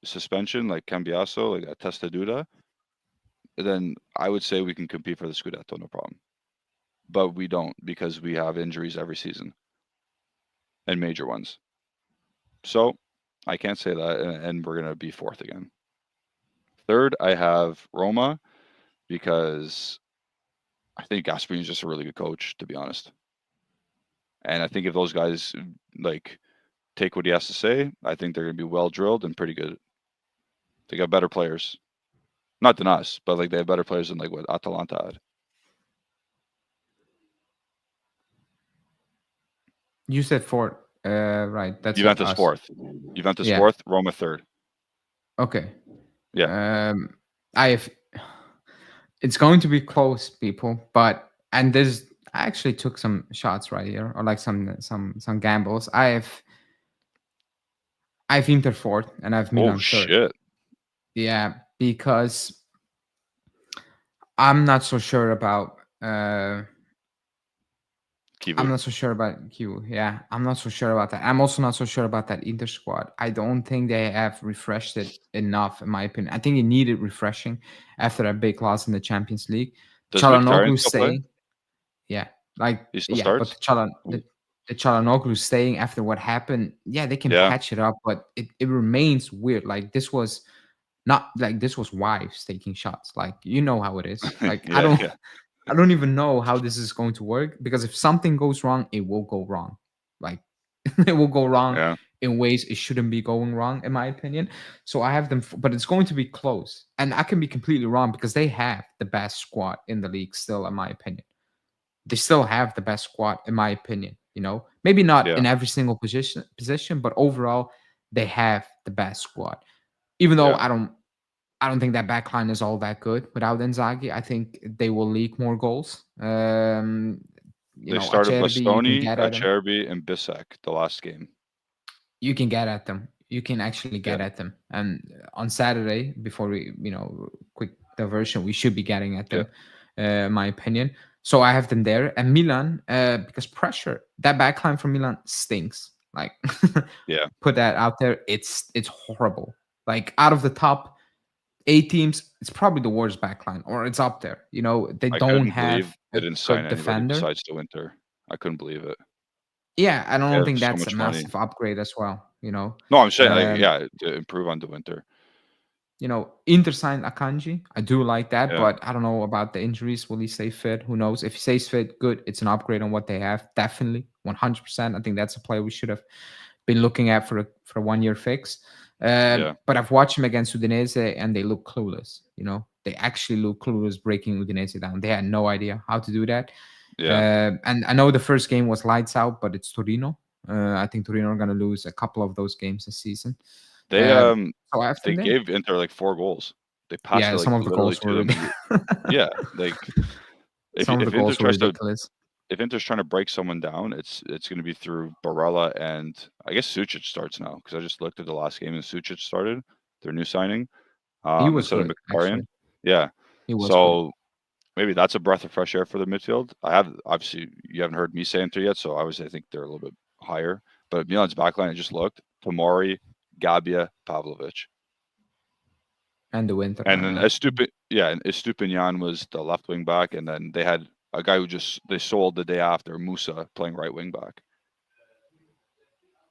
suspension like Cambiaso, like a Testaduda, then I would say we can compete for the Scudetto, no problem. But we don't because we have injuries every season and major ones. So I can't say that, and we're gonna be fourth again. Third, I have Roma because I think Gasperini is just a really good coach, to be honest. And I think if those guys like take what he has to say, I think they're gonna be well drilled and pretty good. They got better players, not than us, but like they have better players than like what Atalanta had. You said four. Right. That's it. Juventus Us. fourth, Juventus Yeah. fourth, Roma third. Okay. Yeah, I have. It's going to be close, people. And there's. I actually took some shots right here, or like some gambles. I've Inter fourth, and I've oh Milan third. shit, Yeah, because I'm not so sure about. I'm Kivu. not so sure about Q. Yeah, I'm not so sure about that. I'm also not so sure about that Inter squad. I don't think they have refreshed it enough, in my opinion. I think it needed refreshing after a big loss in the Champions League. Does Mkhitaryan Çalhanoğlu still play? staying, yeah, He still but starts? the Çalhanoğlu staying after what happened, yeah, they can Yeah. patch it up, but it remains weird. Like this was not like this was wives taking shots. Like you know how it is. Like I Yeah, don't. yeah, I don't even know how this is going to work because if something goes wrong, it will go wrong. Like it will go wrong yeah, in ways it shouldn't be going wrong, in my opinion. So I have them, but it's going to be close. And I can be completely wrong because they have the best squad in the league still, in my opinion. They still have the best squad, in my opinion. Maybe not yeah, in every single position, but overall, they have the best squad. Even though yeah. I don't think that backline is all that good without Inzaghi. I think they will leak more goals. They started Acerbi, you can Bastoni, get at him. Acerbi, and Bissek the last game. You can get at them. You can actually get Yeah, at them. And on Saturday, before we, quick diversion, we should be getting at yeah, them, my opinion. So I have them there. And Milan, because pressure, that backline from Milan stinks. Like, yeah. put that out there. It's horrible. Like out of the top 8 teams, it's probably the worst backline, or it's up there. They I don't couldn't believe have they a didn't sign good anybody defender. besides the Winter. I couldn't believe it. Yeah, I They don't have think so that's a much money. massive upgrade as well. No, I'm saying like Um, yeah, to improve on the Winter. Inter signed Akanji. I do like that, Yeah, but I don't know about the injuries. Will he stay fit? Who knows? If he stays fit, good. It's an upgrade on what they have. Definitely, 100%. I think that's a player we should have been looking at for a 1 year fix. yeah, But I've watched him against Udinese, and they look clueless. They actually look clueless breaking Udinese down. They had no idea how to do that. yeah. And I know the first game was lights out, but it's Torino. I think Torino are going to lose a couple of those games this season. They So I have they them there. gave Inter like 4 goals. They passed Yeah, it like some of the literally goals to were them. Yeah, like if some of the if Inter goals were tries to ridiculous. if Inter's trying to break someone down, it's going to be through Barella and I guess Sucic starts now because I just looked at the last game and Sucic started their new signing He was instead of good, Mkhitaryan. actually. Yeah, He was good. so maybe that's a breath of fresh air for the midfield. I have obviously you haven't heard me say Inter yet, so obviously I think they're a little bit higher. But Milan's backline, I just looked: Tomori, Gabbia, Pavlovic, And the winter and right then now. and Estupinian was the left wing back, and then they had a guy who they sold the day after, Musa, playing right wing back.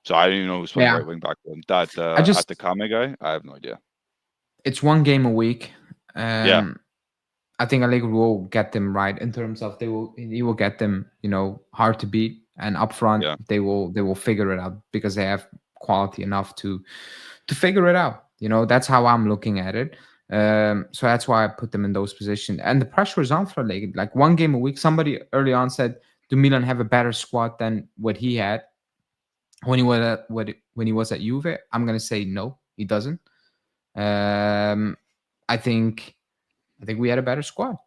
So I didn't even know who was playing Yeah. right wing back then. That I just Atacame guy, I have no idea. It's one game a week. Yeah, I think Allegri will get them right in terms of he will get them, hard to beat, and up front yeah. they will figure it out because they have quality enough to figure it out. That's how I'm looking at it. So that's why I put them in those positions. And the pressure is on for Allegri. Like one game a week. Somebody early on said, "Do Milan have a better squad than what he had when he was at Juve?" I'm gonna say no, he doesn't. Um, I think we had a better squad.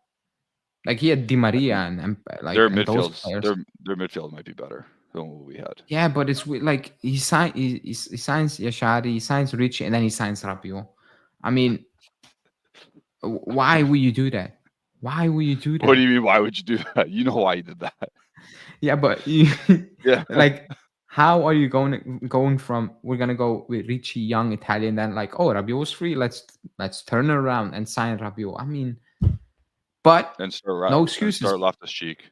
Like he had Di I Maria think and those players. their midfield might be better than what we had. Yeah, but like he signs Yashari, he signs Ricci, and then he signs Rabiot. I mean, why would you do that? Why would you do What do that? you mean? Why would you do that? You know why you did that? Yeah, but you Yeah. like how are you going from we're gonna go with Ricci, young Italian, then like oh Rabiot's free, let's turn it around and sign Rabiot. I mean, but no And excuses. start Loftus Cheek.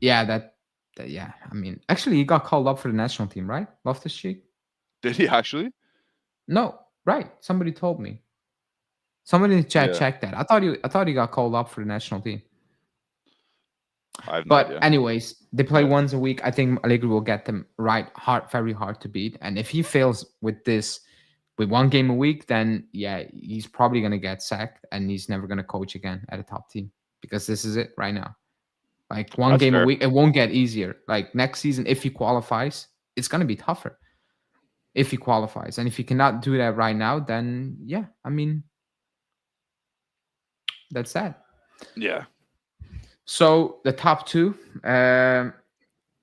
Yeah, yeah. I mean, actually, he got called up for the national team, right? Loftus Cheek? Did he actually? No, right. Somebody told me. Somebody in the chat Yeah, checked that. I thought he got called up for the national team. I have no But idea. anyways, they play Yeah, once a week. I think Allegri will get them right, hard, very hard to beat. And if he fails with this, with one game a week, then yeah, he's probably gonna get sacked, and he's never gonna coach again at a top team because this is it right now. Like one that's game a fair. week, it won't get easier. Like next season, if he qualifies, it's gonna be tougher. If he qualifies. And if he cannot do that right now, then yeah, I mean, that's that. Yeah, So the top two, well,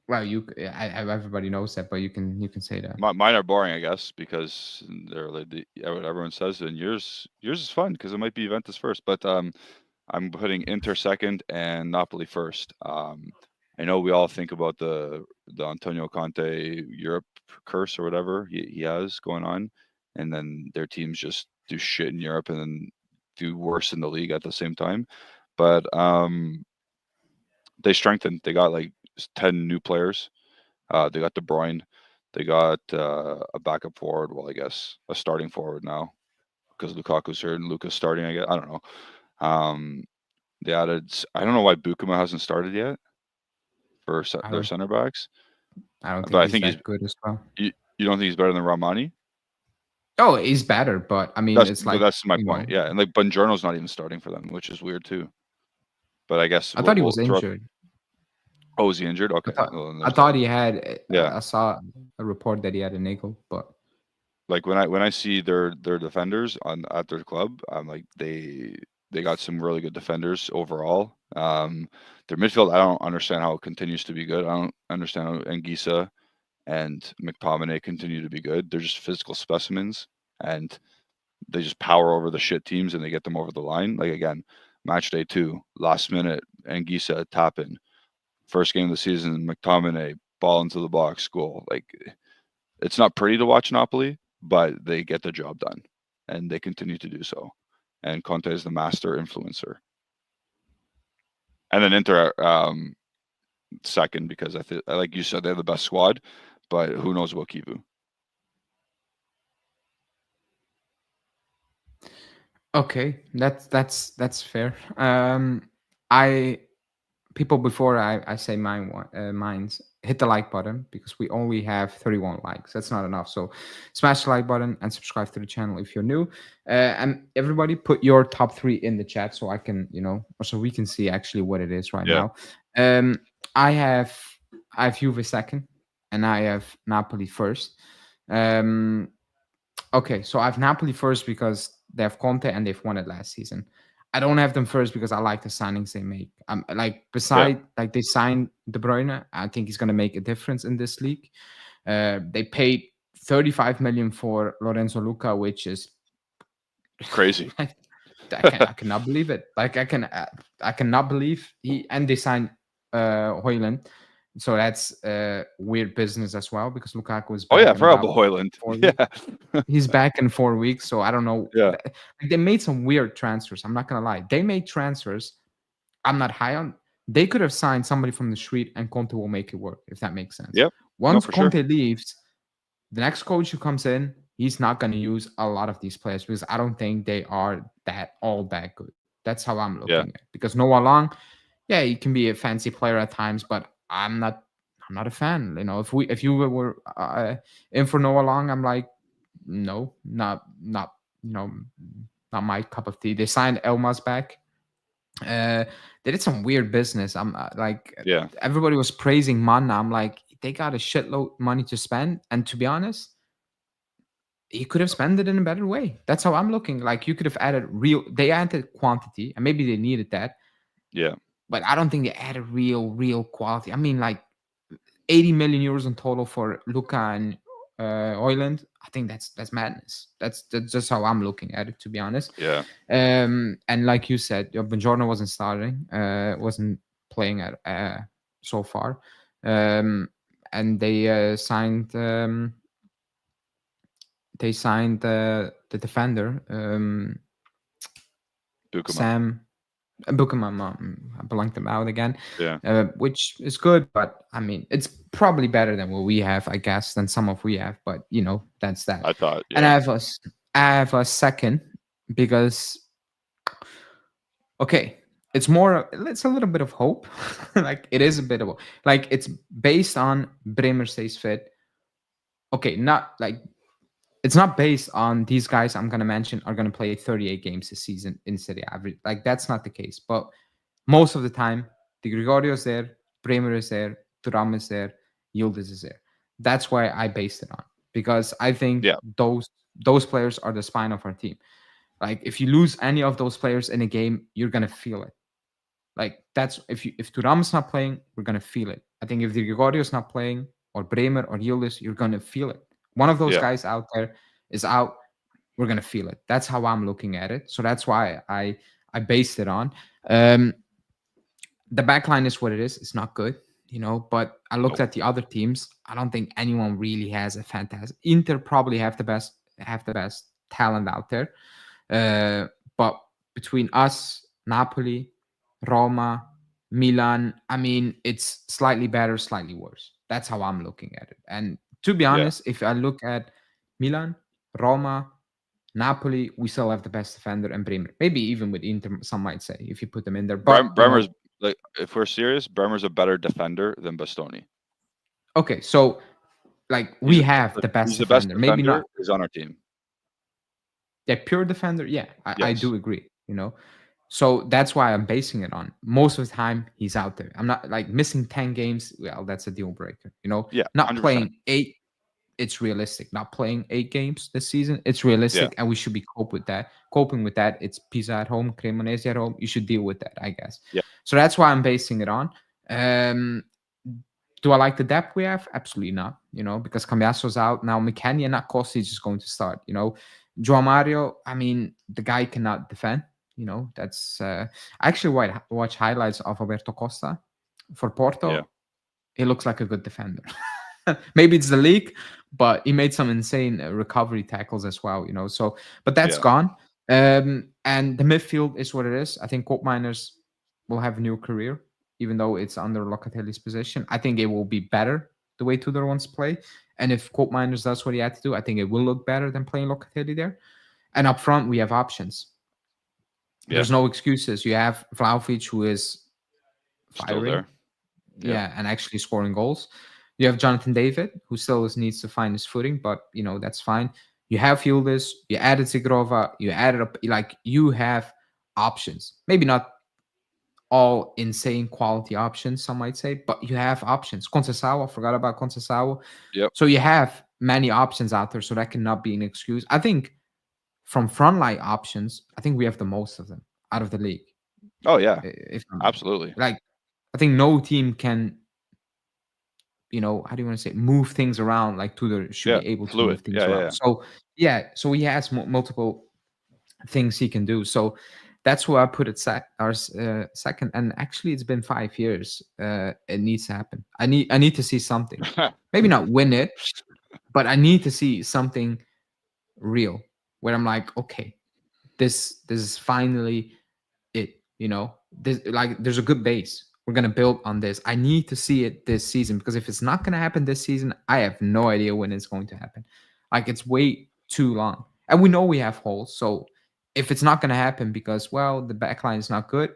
everybody knows that, but you can say that. mine are boring, I guess, because they're like what everyone says. And yours is fun because it might be Juventus first, but I'm putting Inter second and Napoli first. I know we all think about the Antonio Conte Europe curse or whatever he has going on, and then their teams just do shit in Europe and then do worse in the league at the same time. But they strengthened. They got like 10 new players. They got De Bruyne. They got a backup forward. Well, I guess a starting forward now because Lukaku's here and Luka's starting. I guess I don't know. Um, they added. I don't know why Bukuma hasn't started yet for I their don't center backs, I don't but think I he's think he's. that good as well. You don't think he's better than Ramani? Oh, he's better, but I mean, it's like That's my point. Yeah, and like Buongiorno's not even starting for them, which is weird too. But I guess I thought he we'll was throw. injured. Oh, is he injured? I Okay. thought Well, then I there's thought that. he had. Yeah. I saw a report that he had a niggle, but Like when I see their defenders at their club, I'm like they got some really good defenders overall. Their midfield, I don't understand how it continues to be good. I don't understand how Anguissa and McTominay continue to be good. They're just physical specimens, and they just power over the shit teams and they get them over the line. Like again, match day 2, last minute, Anguissa tap in. First game of the season, McTominay ball into the box, goal. Like it's not pretty to watch Napoli, but they get the job done, and they continue to do so. And Conte is the master influencer. And then Inter second because I think, like you said, they have the best squad, but who knows about Kivu? okay, that's fair. I people before I say mine's hit the like button because we only have 31 likes. That's not enough. So smash the like button and subscribe to the channel if you're new. And everybody put your top 3 in the chat so I can, so we can see actually what it is right Yeah, now. Um, I have Juve second and I have Napoli first. Um, Okay, so I have Napoli first because they have Conte and they've won it last season. I don't have them first because I like the signings they make. Like yeah, beside like they signed De Bruyne, I think he's gonna make a difference in this league. They paid 35 million for Lorenzo Luca, which is crazy. I cannot believe it. Like I cannot believe he and they signed Hoyland. So that's weird business as well because Lukaku is Oh yeah, back in for about Hoyland. 4 weeks. Yeah, He's back in 4 weeks, so I don't know. yeah, Like they made some weird transfers. I'm not gonna lie. They made transfers. I'm not high on. They could have signed somebody from the street, and Conte will make it work if that makes sense. yep. No, Once for sure. Conte leaves, the next coach who comes in, he's not going to use a lot of these players because I don't think they are that good. That's how I'm Yeah. looking at it. Because Noah Long, yeah, he can be a fancy player at times, but I'm not a fan. If you were in for Noah Long, I'm like, no, not you know not my cup of tea. They signed Elmas back. They did some weird business. I'm like Yeah. everybody was praising Manna. I'm like they got a shitload money to spend, and to be honest, you could have spent it in a better way. That's how I'm looking. Like you could have added real. They added quantity, and maybe they needed that, Yeah. but I don't think they added real quality. I mean, like 80 million euros in total for Luca and Oyland. I think that's madness. That's just how I'm looking at it, to be honest. Yeah. And like you said, Bongiorno wasn't starting, wasn't playing at so far, and they signed the defender, Bukuma. Sam Buchanan. I blanked him out again, Yeah. which is good, but I mean, it's probably better than what we have, I guess, than some of we have. But that's that. I thought. And Yeah. I have a second because okay, it's a little bit of hope. Like it is a bit of like it's based on Bremer stays fit. Okay, not like it's not based on these guys I'm gonna mention are gonna play 38 games this season in Serie A. Like that's not the case. But most of the time, the Gregorio is there, Bremer is there, Thuram is there, Yildiz is there. That's why I based it on because I think Yeah. those players are the spine of our team. Like if you lose any of those players in a game, you're gonna feel it. Like that's if Thuram's not playing, we're gonna feel it. I think if the Gregorio's not playing or Bremer or Yildiz, you're gonna feel it. One of those Yeah. guys out there is out, we're gonna feel it. That's how I'm looking at it. So that's why I based it on. Um, the back line is what it is. It's not good, but I looked Nope. at the other teams. I don't think anyone really has a fantastic. Inter probably have the best talent out there. But between us, Napoli, Roma, Milan, I mean, it's slightly better, slightly worse. That's how I'm looking at it. And to be Yeah. honest, if I look at Milan, Roma, Napoli, we still have the best defender, and Bremer. Maybe even with Inter, some might say, if you put them in there. But Bremer's like, if we're serious, Bremer's a better defender than Bastoni. okay, so like we have the best He's the best defender. Maybe defender. not Is on our team. the pure defender. Yeah, I Yes. do agree. So that's why I'm basing it on. Most of the time, he's out there. I'm not like missing 10 games. Well, that's a deal breaker. Yeah. Not 100%. playing 8, it's realistic. Not playing 8 games this season, it's Yeah. realistic, and we should be coping with that. It's Pisa at home, Cremonese at home. You should deal with that, I guess. Yeah. So that's why I'm basing it on. Do I like the depth we have? Absolutely not. Because Cambiaso's out now. McKennie and not Kostic is going to start. Joao Mario. I mean, the guy cannot defend. That's. I actually watch highlights of Alberto Costa for Porto. Yeah. He looks like a good defender. Maybe it's the league, but he made some insane recovery tackles as well. So, but that's Yeah. gone. And the midfield is what it is. I think Koopmeiners will have a new career, even though it's under Locatelli's position. I think it will be better the way Tudor wants to play. And if Koopmeiners does what he had to do, I think it will look better than playing Locatelli there. And up front, we have options. Yeah. There's no excuses. You have Vlahovic, who is Still firing. there. Yeah, and actually scoring goals. You have Jonathan David, who still needs to find his footing, but that's fine. You have Yildiz, you added Zigrova, you added up, like you have options. Maybe not all insane quality options, some might say, but you have options. Conceição, I forgot about Conceição. Yep. So you have many options out there, so that cannot be an excuse. I think from frontline options, I think we have the most of them out of the league. Oh yeah. If Absolutely. like, I think no team can, how do you want to say, move things around like Tudor should be able to move things around. Yeah. So he has multiple things he can do. So that's where I put it second. And actually, it's been 5 years. It needs to happen. I need to see something. Maybe not win it, but I need to see something real where I'm like, okay, this is finally it. There's a good base. We're gonna build on this. I need to see it this season because if it's not gonna happen this season, I have no idea when it's going to happen. Like it's way too long. And we know we have holes. So if it's not going to happen because, well, the backline is not good,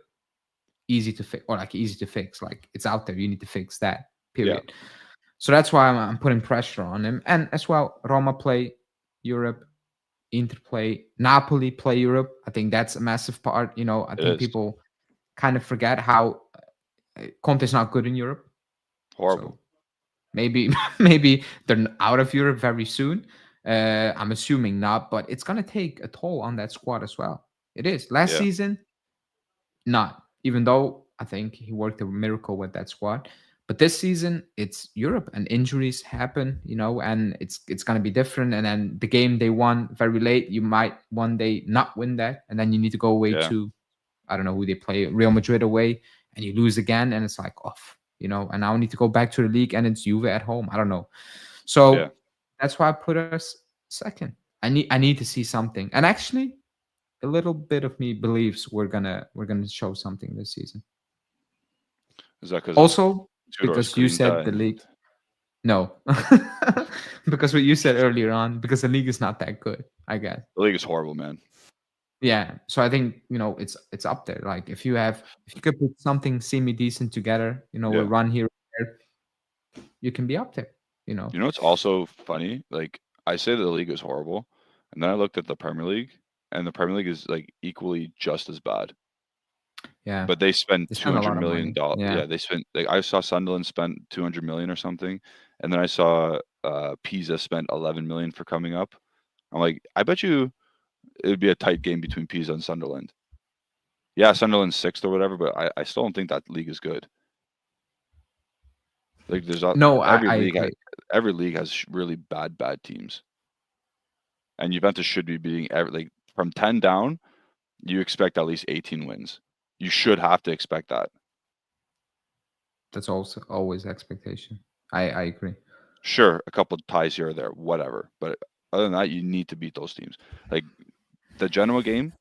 easy to fix, or like easy to fix. Like it's out there. You need to fix that, Yeah, period. So that's why I'm putting pressure on him. And as well, Roma play Europe, Inter play, Napoli play Europe. I think that's a massive part. I it think is people kind of forget how Conte's not good in Europe. horrible. So maybe maybe they're out of Europe very soon. I'm assuming not, but it's gonna take a toll on that squad as well. It is. Last Yeah, season, not. Even though I think he worked a miracle with that squad. But this season, it's Europe and injuries happen, and it's gonna be different. And then the game they won very late, you might one day not win that, and then you need to go away yeah, to, I don't know who they play, Real Madrid away, and you lose again, and it's like off. And now I need to go back to the league, and it's Juve at home. I don't know. yeah. So that's why I put us second. I need to see something, and actually, a little bit of me believes we're gonna show something this season. Is that because of Also, Tudor because you Screenta said the and league, no, because what you said earlier on, because the league is not that good, I guess. the league is horrible, man. Yeah, so I think it's up there. Like if you could put something semi decent together, a Yeah. run here and there, you can be up there. You know what's also funny? Like I say that the league is horrible, and then I looked at the Premier League, and the Premier League is like equally just as bad. Yeah, But they spend they two spend a hundred lot of million money. dollars. Yeah, Yeah, they spent. Like I saw Sunderland spent 200 million or something, and then I saw Pisa spent 11 million for coming up. I'm like, I bet you it would be a tight game between Pisa and Sunderland. Yeah, Sunderland's sixth or whatever, but I still don't think that league is good. Like there's no, I agree. every league has really bad teams, and Juventus should be beating every like from 10 down. You expect at least 18 wins. You should have to expect that. That's also always expectation. I agree. Sure, a couple of ties here or there, whatever. But other than that, you need to beat those teams. Like the Genoa game,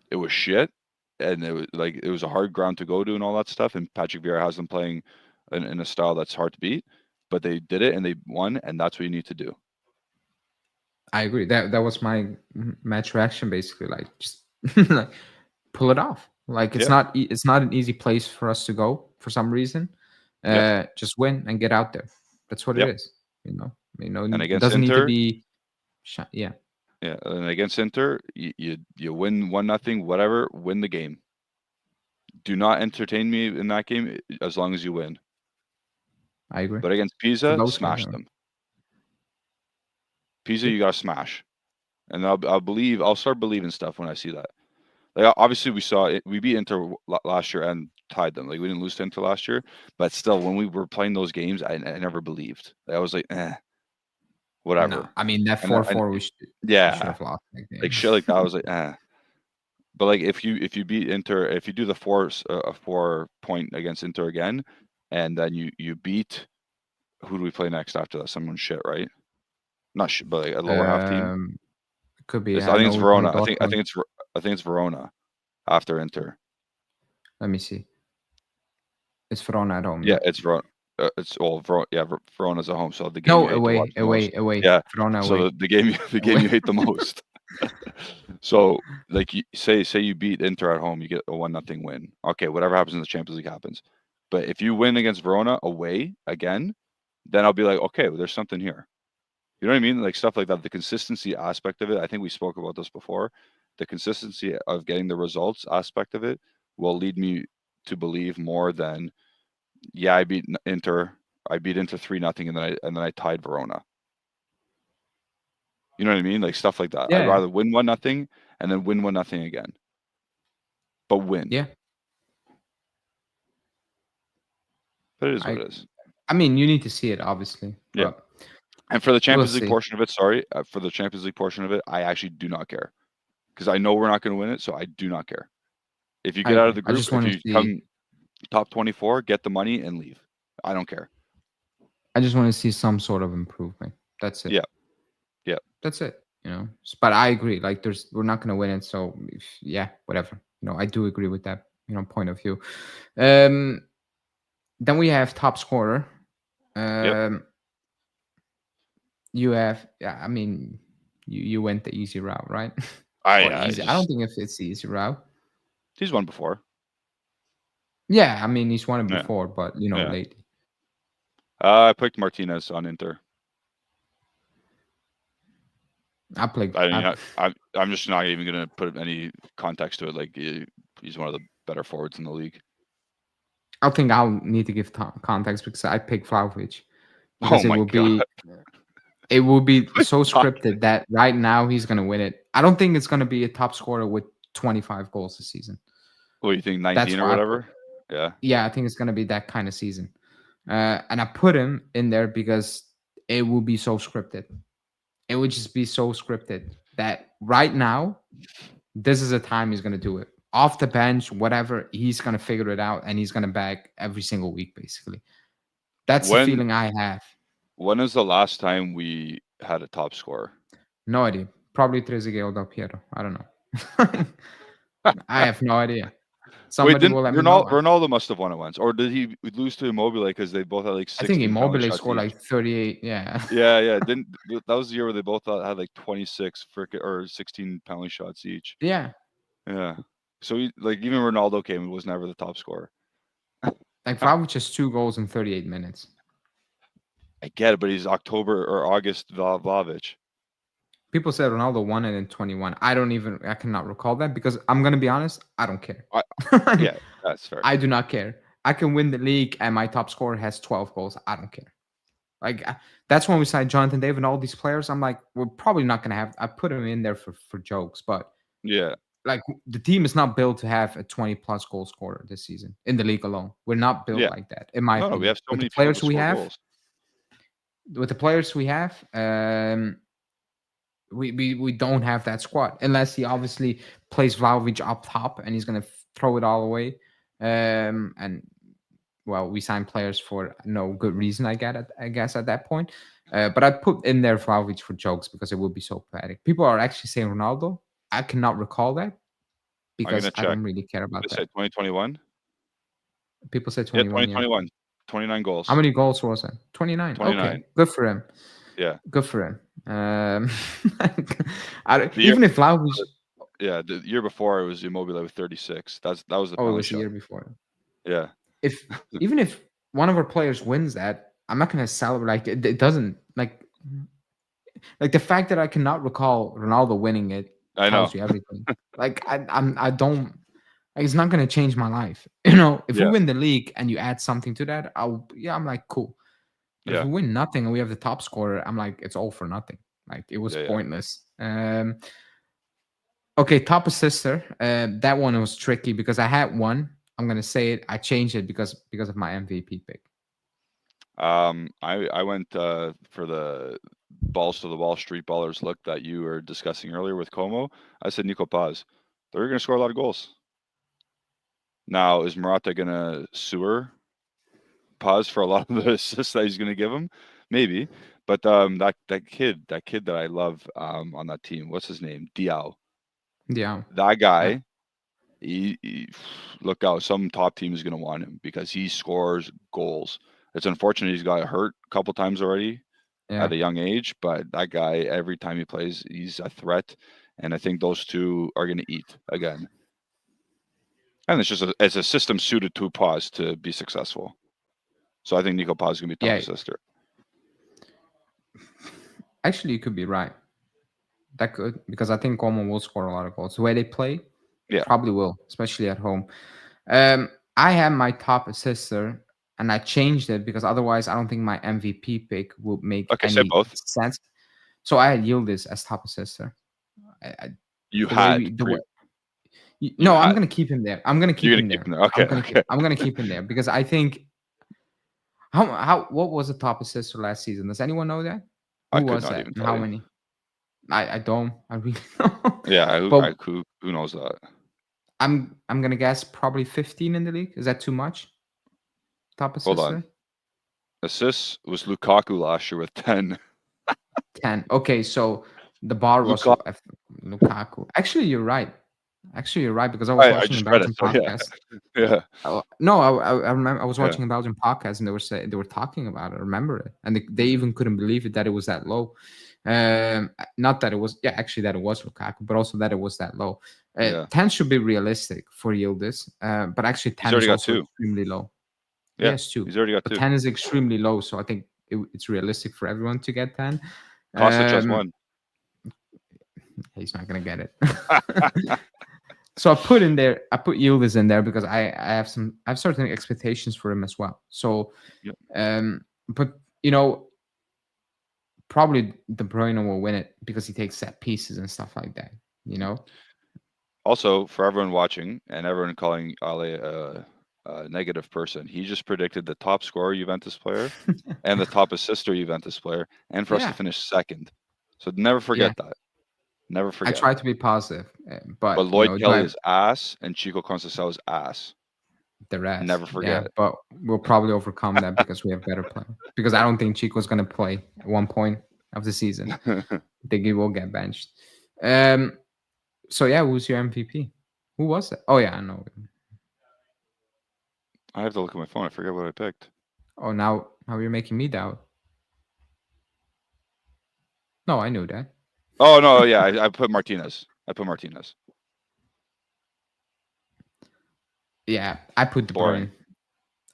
it was shit, and it was a hard ground to go to and all that stuff. And Patrick Vieira has them playing in a style that's hard to beat, but they did it and they won, and that's what you need to do. I agree. That was my match reaction basically. Like just like pull it off. Like Yeah, it's not an easy place for us to go for some reason. yeah, Just win and get out there. That's what it yep. is. And It against doesn't need to Inter, be. Yeah, yeah, and against Inter, you win 1-0, whatever, win the game. Do not entertain me in that game as long as you win. I agree. But against For Pisa, those guys, smash I them. Pisa, agree. you gotta smash, and I'll start believing stuff when I see that. Like obviously we saw it, we beat Inter last year and tied them. Like we didn't lose to Inter last year, but still, when we were playing those games, I never believed. Like, I was like, No, whatever. I mean that And 4-4 we should yeah, have lost that like game. shit like that. I was like, But like if you beat Inter, if you do the a 4 point against Inter again, and then you beat who do we play next after that? Someone shit, right? Not shit, but like a lower half team. It could be. I I think know it's we play Verona. Dortmund. I think it's Verona after Inter. Let me see. It's Verona at home. Yeah, Yeah. it's Verona. It's yeah, Verona's at home, so the game you No, hate to watch away, the most. away, away. Yeah, Verona so away. the game the game Away. you hate the most. So like you say you beat Inter at home, you get a 1-0 win. Okay, whatever happens in the Champions League happens. But if you win against Verona away again, then I'll be like, okay, well, there's something here. You know what I mean? Like stuff like that. The consistency aspect of it. I think we spoke about this before. The consistency of getting the results aspect of it will lead me to believe more than yeah, I beat Inter. I beat Inter 3-0, and then I tied Verona. You know what I mean? Like stuff like that. I'd Yeah, rather win 1-0 and then win 1-0 again, but win. yeah. But it is what I it is. I mean, you need to see it obviously, Yeah. but And for the we'll Champions League see. portion of it, sorry, for the Champions League portion of it, I actually do not care because I know we're not going to win it, so I do not care. If you I get out of agree. the I group, just if want to you see. come top 24, get the money and leave. I don't care. I just want to see some sort of improvement. That's it. Yeah. Yeah. That's it. But I agree. Like, we're not gonna win it. So yeah, whatever. I do agree with that. Point of view. Um, then we have top scorer. Yep. You have, yeah. I mean, you went the easy route, right? Or I easy. I don't just think if it's the easy route. he's won before. Yeah, I mean he's won it Yeah, before, but yeah. lately. I picked Martinez on Inter. I played. I mean, I'm just not even gonna put any context to it. Like he's one of the better forwards in the league. I think I'll need to give context because I picked Vlahovic Oh because my god! it will be What so are you talking- scripted that right now he's gonna win it. I don't think it's gonna be a top scorer with 25 goals this season. What do you think? That's 19 or why I put. whatever. Yeah. Yeah, I think it's gonna be that kind of season. And I put him in there because it will be so scripted. It would just be so scripted that right now, this is the time he's gonna do it. Off the bench, whatever, he's gonna figure it out and he's gonna bag every single week, basically. That's the When feeling I have. when is the last time we had a top scorer? No idea. Probably Trezeguet or Del Piero. I don't know. I have no idea. Wait, Somebody didn't will let me know. Ronaldo must have won it once, or did he lose to Immobile because they both had like I think 16 penalty Immobile shots scored each? like 38. Yeah. Yeah. Didn't that was the year where they both had like 26 or 16 penalty shots each? Yeah. Yeah. So even Ronaldo came and was never the top scorer. Like Vlahovic has 2 goals in 38 minutes. I get it, but he's October or August Vlahovic. People said Ronaldo won it in 21. I cannot recall that because I'm going to be honest, I don't care. Yeah, that's fair. I do not care. I can win the league and my top scorer has 12 goals. I don't care. Like that's when we signed Jonathan David and all these players. I'm like, we're probably not going to have. I put him in there for jokes, but Yeah. like the team is not built to have a 20 plus goal scorer this season in the league alone. We're not built Yeah. like that, in my opinion. We have so With many the players people that we score have, goals. with the players we have, we don't have that squad unless he obviously plays Vlahovic up top and he's gonna throw it all away. And well, we sign players for no good reason, I guess at that point. But I put in there Vlahovic for jokes because it would be so pathetic. People are actually saying Ronaldo. I cannot recall that I'm gonna because I check. don't really care about They that. said 2021. People say Yeah, 21. Yeah. 2021. 29 goals. How many goals was it? 29. 29. Okay, good for him. Yeah. Good for him. year- Even if Vlahovic. Yeah, the year before it was Immobile with 36. That was the Oh, it penalty was the shot. year before. Yeah. Even if one of our players wins that, I'm not gonna celebrate. Like it doesn't like the fact that I cannot recall Ronaldo winning it I tells know. you everything. Like I don't. It's not gonna change my life. If we Yeah. win the league and you add something to that, I'm like cool. But if Yeah. we win nothing and we have the top scorer, I'm like it's all for nothing. Like it was Yeah. pointless. Okay, top assister. That one was tricky because I had one. I'm gonna say it. I changed it because of my MVP pick. I went for the balls to the wall street ballers look that you were discussing earlier with Como. I said Nico Paz. They're going to score a lot of goals. Now, is Morata going to sewer Paz for a lot of the assists that he's going to give him? Maybe. But that kid that I love on that team, what's his name? Diao. Yeah. That guy, he look out. Some top team is going to want him because he scores goals. It's unfortunate he's got hurt a couple times already at a young age, but that guy, every time he plays, he's a threat. And I think those two are going to eat again. And it's just it's a system suited to Paz to be successful. So I think Nico Paz is going to be top assister. Actually, you could be right. That could, because I think Como will score a lot of goals. The way they play, probably will, especially at home. I have my top assister, and I changed it because otherwise I don't think my MVP pick would make any sense. So I had Yildiz as top assister. I'm going to keep him there. I'm going to keep him there. Okay. I'm going to keep him there because I think what was the top assister last season? Does anyone know that? Who was that? And how many? I don't. I really don't. Yeah, who knows that? I'm gonna guess probably 15 in the league. Is that too much? Top assister? Hold on. Assists was Lukaku last year with 10. 10. Okay, so the bar was Lukaku. Actually, you're right. Because I was watching a Belgian podcast. Yeah. No, I remember I was watching a Belgian podcast and they were talking about it. I remember it, and they even couldn't believe it that it was that low. Not that it was, yeah, actually that it was Lukaku, but also that it was that low. Yeah. 10 should be realistic for Yildiz, but actually He's 10 is already got also 2. extremely low. Yeah. Yes, 2, He's already got but 2. 10 is extremely low, so I think it's realistic for everyone to get 10. Kostic has 1. He's not gonna get it. So I put Yildiz in there because I have certain expectations for him as well. So, Yep. but you know, probably De Bruyne will win it because he takes set pieces and stuff like that. You know. Also, for everyone watching and everyone calling Ale a negative person, he just predicted the top scorer Juventus player and the top assister Juventus player, and for us to Yeah. finish second. So never forget Yeah. that. Never I forget. try to be positive, But but Lloyd do Kelly I is ass, and Chico Conceição is ass. the rest? Never Yeah, forget. but we'll probably overcome that because we have better play. Because I don't think Chico's gonna play at one point of the season. I think he will get benched. So yeah, who's your MVP? Who was it? Oh yeah, I know. I have to look at my phone. I forget what I picked. Oh, now you're making me doubt. No, I knew that. Oh no, yeah, I put Martinez. Yeah, I put De Boring. Bruyne.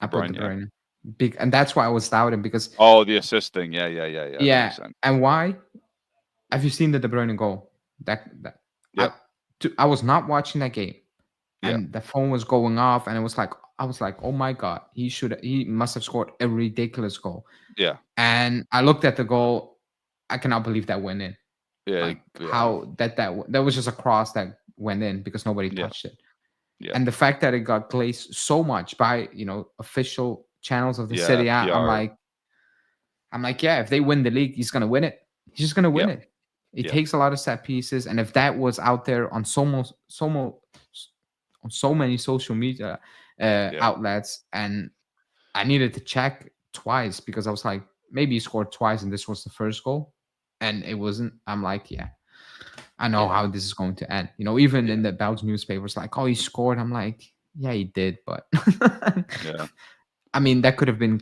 I put De Bruyne, yeah. Bruyne. Big, and that's why I was doubting because Oh, the assist thing. Yeah. That makes sense. and why? Have you seen the De Bruyne goal? That Yep. I was not watching that game, Yeah. and the phone was going off, and it was like I was like, oh my god, he must have scored a ridiculous goal. Yeah. And I looked at the goal, I cannot believe that went in. Yeah. Like Yeah. how that was just a cross that went in because nobody Yeah. touched it. Yeah. And the fact that it got glazed so much by official channels of the Serie A, PR. I'm like, yeah, if they win the league, he's gonna win it. He's just gonna win Yeah. it. It Yeah. takes a lot of set pieces, and if that was out there on on so many social media outlets, and I needed to check twice because I was like, maybe he scored twice, and this was the first goal, and it wasn't. I'm like, yeah, I know how this is going to end. Even in the Belgian newspapers, like, oh, he scored. I'm like, yeah, he did, but Yeah. I mean, that could have been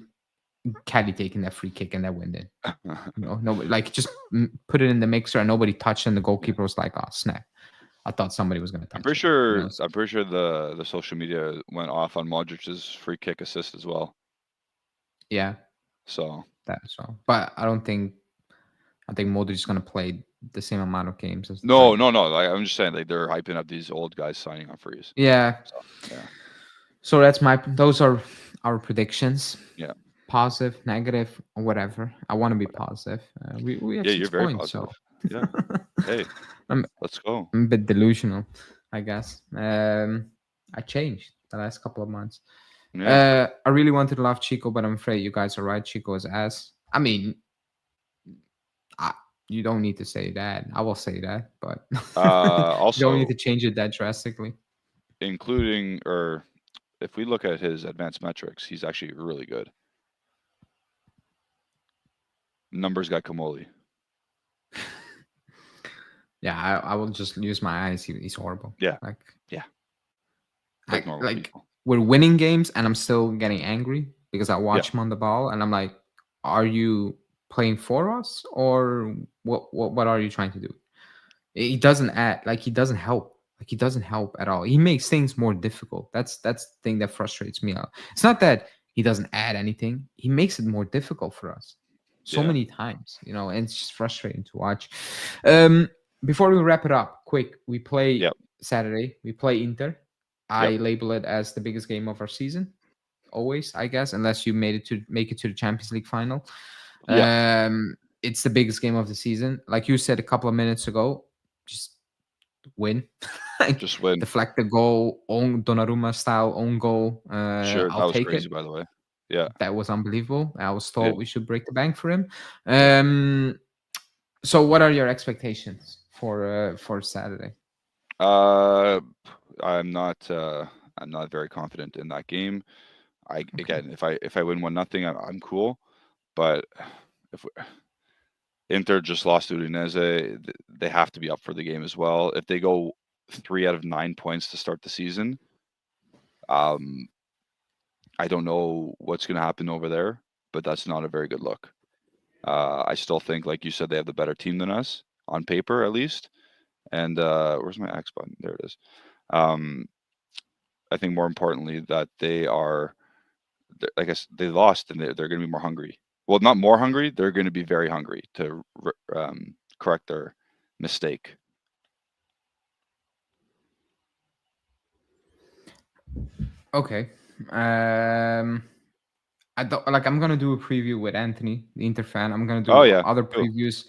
Caddy taking that free kick and that went in. Nobody like just put it in the mixer and nobody touched, and the goalkeeper was like, "Oh snap!" I thought somebody was gonna touch I'm pretty it. sure. I'm pretty sure the social media went off on Modric's free kick assist as well. Yeah, So that as well. But I think Modric's gonna play the same amount of games as no. Like, I'm just saying, like they're hyping up these old guys signing on freeze. Yeah. So, yeah. So those are our predictions. Yeah. Positive, negative, or whatever. I want to be positive. We have 6 you're very points, positive. so Yeah. Hey, let's go. I'm a bit delusional, I guess. I changed the last couple of months. Yeah. I really wanted to love Chico, but I'm afraid you guys are right. Chico is ass. I mean, you don't need to say that. I will say that, but Also, you don't need to change it that drastically. Including, or if we look at his advanced metrics, he's actually really good. Numbers got Kamoli. Yeah, I will just use my eyes. He's horrible. Yeah. Yeah. Like normal people. We're winning games, and I'm still getting angry because I watch him on the ball, and I'm like, "Are you playing for us, or what are you trying to do?" He doesn't add, like he doesn't help. Like he doesn't help at all. He makes things more difficult. That's the thing that frustrates me. It's not that he doesn't add anything. He makes it more difficult for us so many times, and it's just frustrating to watch. Before we wrap it up, quick, we play Saturday. We play Inter. I label it as the biggest game of our season. Always, I guess, unless you make it to the Champions League final. It's the biggest game of the season. Like you said a couple of minutes ago, just win. Just win. Deflect the goal, own Donnarumma style own goal. Sure, I'll that was take crazy, it. by the way. Yeah, that was unbelievable. I was told we should break the bank for him. So, what are your expectations for Saturday? I'm not very confident in that game. Again, if I win 1-0, I'm cool. But if Inter just lost to Udinese, they have to be up for the game as well. If they go 3 out of 9 points to start the season, I don't know what's going to happen over there, but that's not a very good look. I still think, like you said, they have the better team than us on paper, at least. And where's my X button? There it is. I think more importantly that I guess they lost, and they're going to be more hungry. Well, not more hungry. They're going to be very hungry to correct their mistake. Okay. I'm gonna do a preview with Anthony, the Inter fan. I'm gonna Oh do yeah, other cool. previews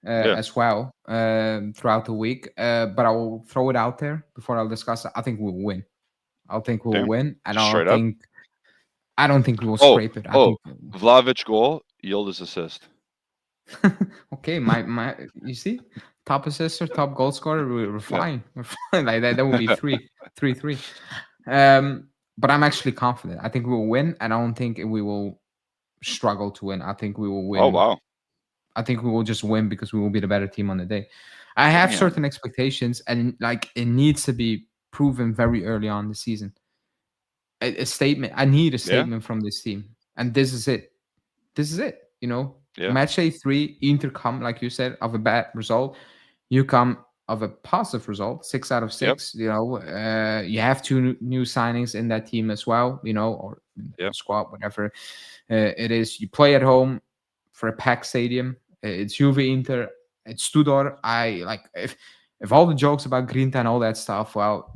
Yeah, as well throughout the week. But I will throw it out there before I'll discuss it. I think we'll win. I think we'll damn. win, and Just straight up. I don't think we will Oh, scrape it. I oh, think Vlahovic goal, Yildiz assist. okay, my you see, top assister, top goal scorer, we're Yeah, fine. We're fine. Like that will be 3-3. But I'm actually confident. I think we will win, and I don't think we will struggle to win. I think we will oh win. wow, I think we will just win because we will be the better team on the day. I have damn. certain expectations, and like it needs to be proven very early on in the season. A statement. I need a Yeah, statement from this team, and this is it. This is it. yeah, Match day 3, Inter come, like you said, of a bad result. You come of a positive result, 6 out of yep, 6. You have two new signings in that team as well. Or yep, squad, whatever it is. You play at home for a packed stadium. It's Juve Inter. It's Tudor. I like if all the jokes about Grinta and all that stuff. Well,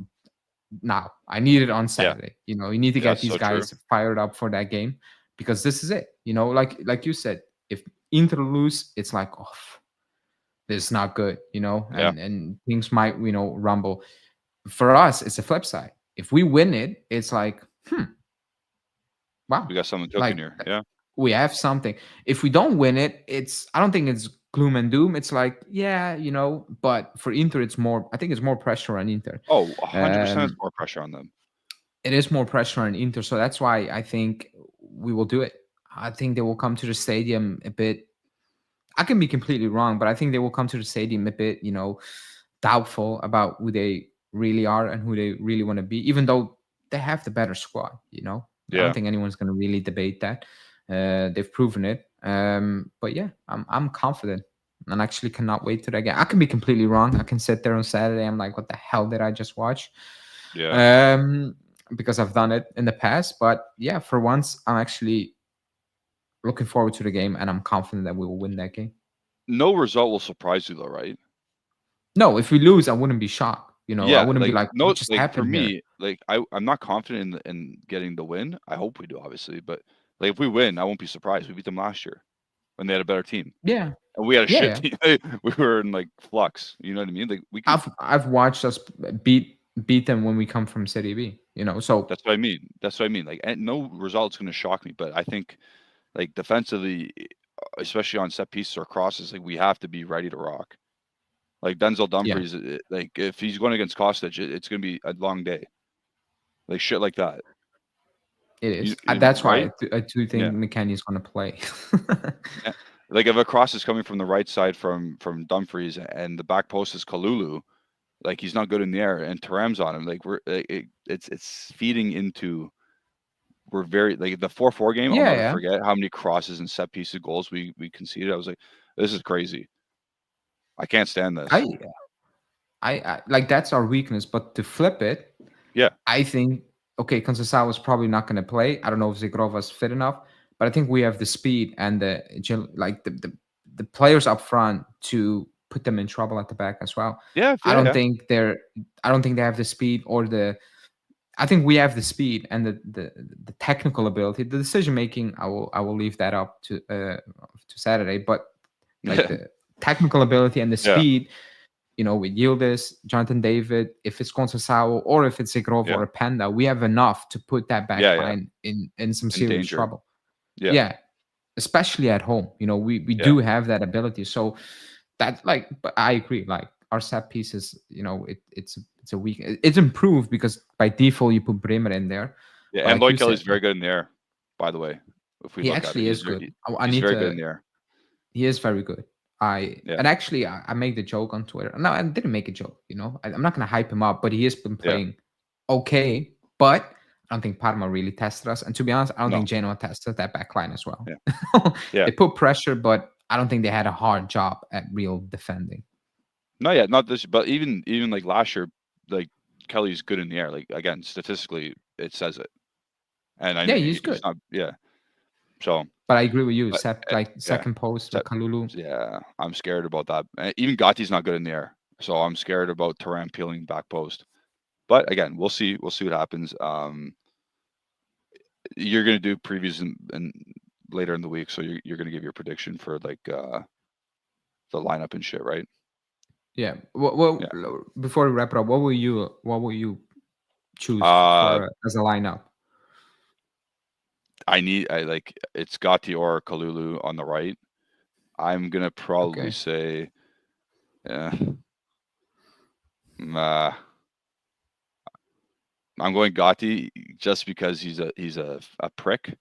now I need it on yeah, Saturday. You need to yeah. get So these true. guys fired up for that game because this is it. Like you said, if Inter lose, it's like, oh, this is not good. Yeah, And things might rumble. For us, it's a flip side. If we win it, it's like, wow, we got something cooking like here. Yeah. we have something. If we don't win it, I don't think it's gloom and doom. It's like, yeah, but for Inter, I think it's more pressure on Inter. Oh, 100% Um, more pressure on them. it is more pressure on Inter, so that's why I think we will do it. I think they will come to the stadium a bit. I can be completely wrong, but I think they will come to the stadium a bit, doubtful about who they really are and who they really want to be, even though they have the better squad. I don't Yeah. think anyone's going to really debate that. They've proven it. But yeah, I'm confident and actually cannot wait to that game. I can be completely wrong. I can sit there on Saturday. I'm like, what the hell did I just watch? Yeah. Because I've done it in the past. But yeah, for once, I'm actually looking forward to the game, and I'm confident that we will win that game. No result will surprise you though, right? No, if we lose, I wouldn't be shocked. I Yeah, wouldn't be like like, no, what just like for happened here? me, like I'm not confident in getting the win. I hope we do, obviously, but like if we win, I won't be surprised. We beat them last year when they had a better team, Yeah, and we had a yeah, shit yeah. team. We were in like flux. You know what I mean? Like we can. I've watched us beat them when we come from Serie B. So That's what I mean. That's what I mean. Like and no result's going to shock me, but I think like defensively, especially on set pieces or crosses, like we have to be ready to rock. Like Denzel yeah, Dumfries, like if he's going against Kostic, it's going to be a long day. Like shit like that. it You, is. That's why right? I do Yeah. think McKennie is going to play. Yeah. Like if a cross is coming from the right side from Dumfries and the back post is Kalulu, like he's not good in the air and Taram's on him. Like it's feeding into. We're very like the 4-4 game. I'll Yeah, never yeah. forget how many crosses and set pieces goals we conceded. I was like, this is crazy. I can't stand this. I, I like that's our weakness. But to flip it, Yeah, I think okay, Conceição is probably not going to play. I don't know if Zigrova's fit enough, but I think we have the speed and the players up front to put them in trouble at the back as well. yeah, I yeah, don't yeah, think they're. I don't think they have the speed or the. I think we have the speed and the technical ability. The decision making, I will leave that up to Saturday. But like the technical ability and the yeah, speed, with Yildiz, Jonathan David, if it's Conceição or if it's Zigrova yeah, or Panda, we have enough to put that back yeah, yeah. line in some In serious danger. trouble. Yeah, Yeah, especially at home. We yeah, do have that ability. So but I agree. Like our set pieces, it's a weak. It's improved because by default you put Bremer in there. yeah. But And like you Lloyd said, Kelly's very good in the air. By the way, if we he look at it, actually is good. I he's need very good in to. the air. He is very good. Yeah, And actually I made the joke on Twitter. No, I didn't make a joke. I'm not gonna hype him up, but he has been yeah. playing okay. But I don't think Parma really tested us. And to be honest, I don't No, think Genoa tested that back line as well. yeah, yeah. They put pressure, but I don't think they had a hard job at real defending. Not yet, not this, but even like last year, like Kelly's good in the air. Like again, statistically, it says it, and I Yeah, know he's he's good. not. Yeah, so But I agree with you. but Like yeah, second post so, with Kalulu. yeah, I'm scared about that. Even Gotti's not good in the air, so I'm scared about Turan peeling back post. But again, we'll see. We'll see what happens. You're gonna do previews and later in the week, so you're gonna give your prediction for like the lineup and shit, right? Yeah. Well, Yeah. before we wrap it up, what will you choose Uh, for as a lineup? I like it's Gotti or Kalulu on the right. I'm gonna probably Okay. say, uh, uh, I'm going Gotti just because he's a prick,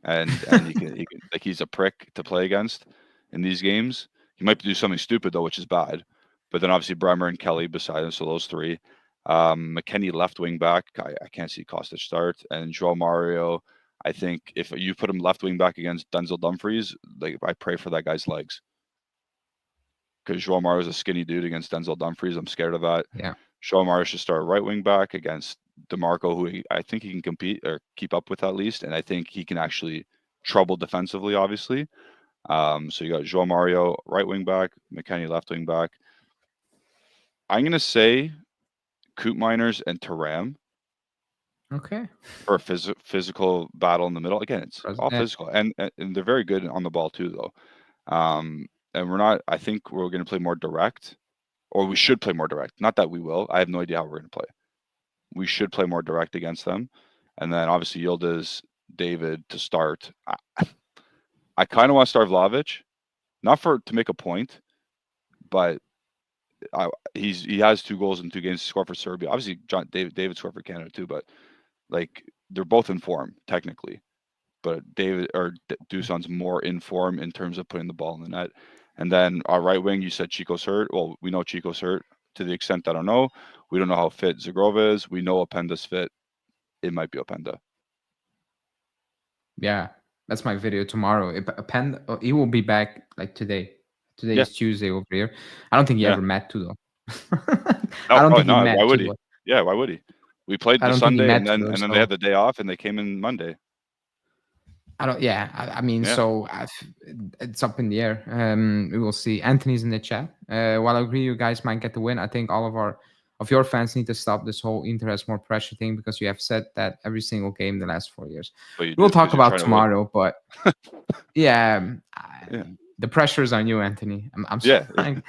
and he can like he's a prick to play against in these games. He might do something stupid though, which is bad. But then obviously Bremer and Kelly beside him, so those three. McKennie left wing back. I can't see Kostic start, and Joao Mario. I think if you put him left wing back against Denzel Dumfries, like I pray for that guy's legs because Joao Mario is a skinny dude against Denzel Dumfries. I'm scared of that. Yeah. Joao Mario should start right wing back against DeMarco, who I think he can compete or keep up with at least, and I think he can actually trouble defensively, obviously. So you got Joao Mario right wing back, McKennie left wing back. I'm gonna say Coop Miners and Taram Okay. for a physical battle in the middle. Again, it's all Yeah. physical, and they're very good on the ball too, though. And we're not. I think we're going to play more direct, or we should play more direct. Not that we will. I have no idea how we're going to play. We should play more direct against them, and then obviously Yildiz, David to start. I kind of want to start Vlahovic, not to make a point, but he has 2 goals in 2 games. He scored for Serbia. Obviously, David scored for Canada too, but like they're both in form technically. But David or Dusan's more in form in terms of putting the ball in the net. And then our right wing, you said Chico's hurt. Well, we know Chico's hurt to the extent I don't know. We don't know how fit Zagrova is. We know Openda's fit. It might be Openda. Yeah. That's my video tomorrow. He will be back like today. Today Yeah, is Tuesday over here. I don't think he yeah. ever met to though. No, I don't probably think he not. Why met would he? to. Yeah, why would he? We played I the don't think he Sunday and met to then though. and then they So had the day off and they came in Monday. I don't. Yeah, I mean, Yeah, so it's up in the air. We will see. Anthony's in the chat. While I agree, you guys might get the win. I think all of your fans need to stop this whole Inter has more pressure thing because you have said that every single game the last 4 years. but you We'll do talk because you're about trying to win. tomorrow, but yeah, Yeah, the pressure is on you, Anthony. I'm yeah, sorry.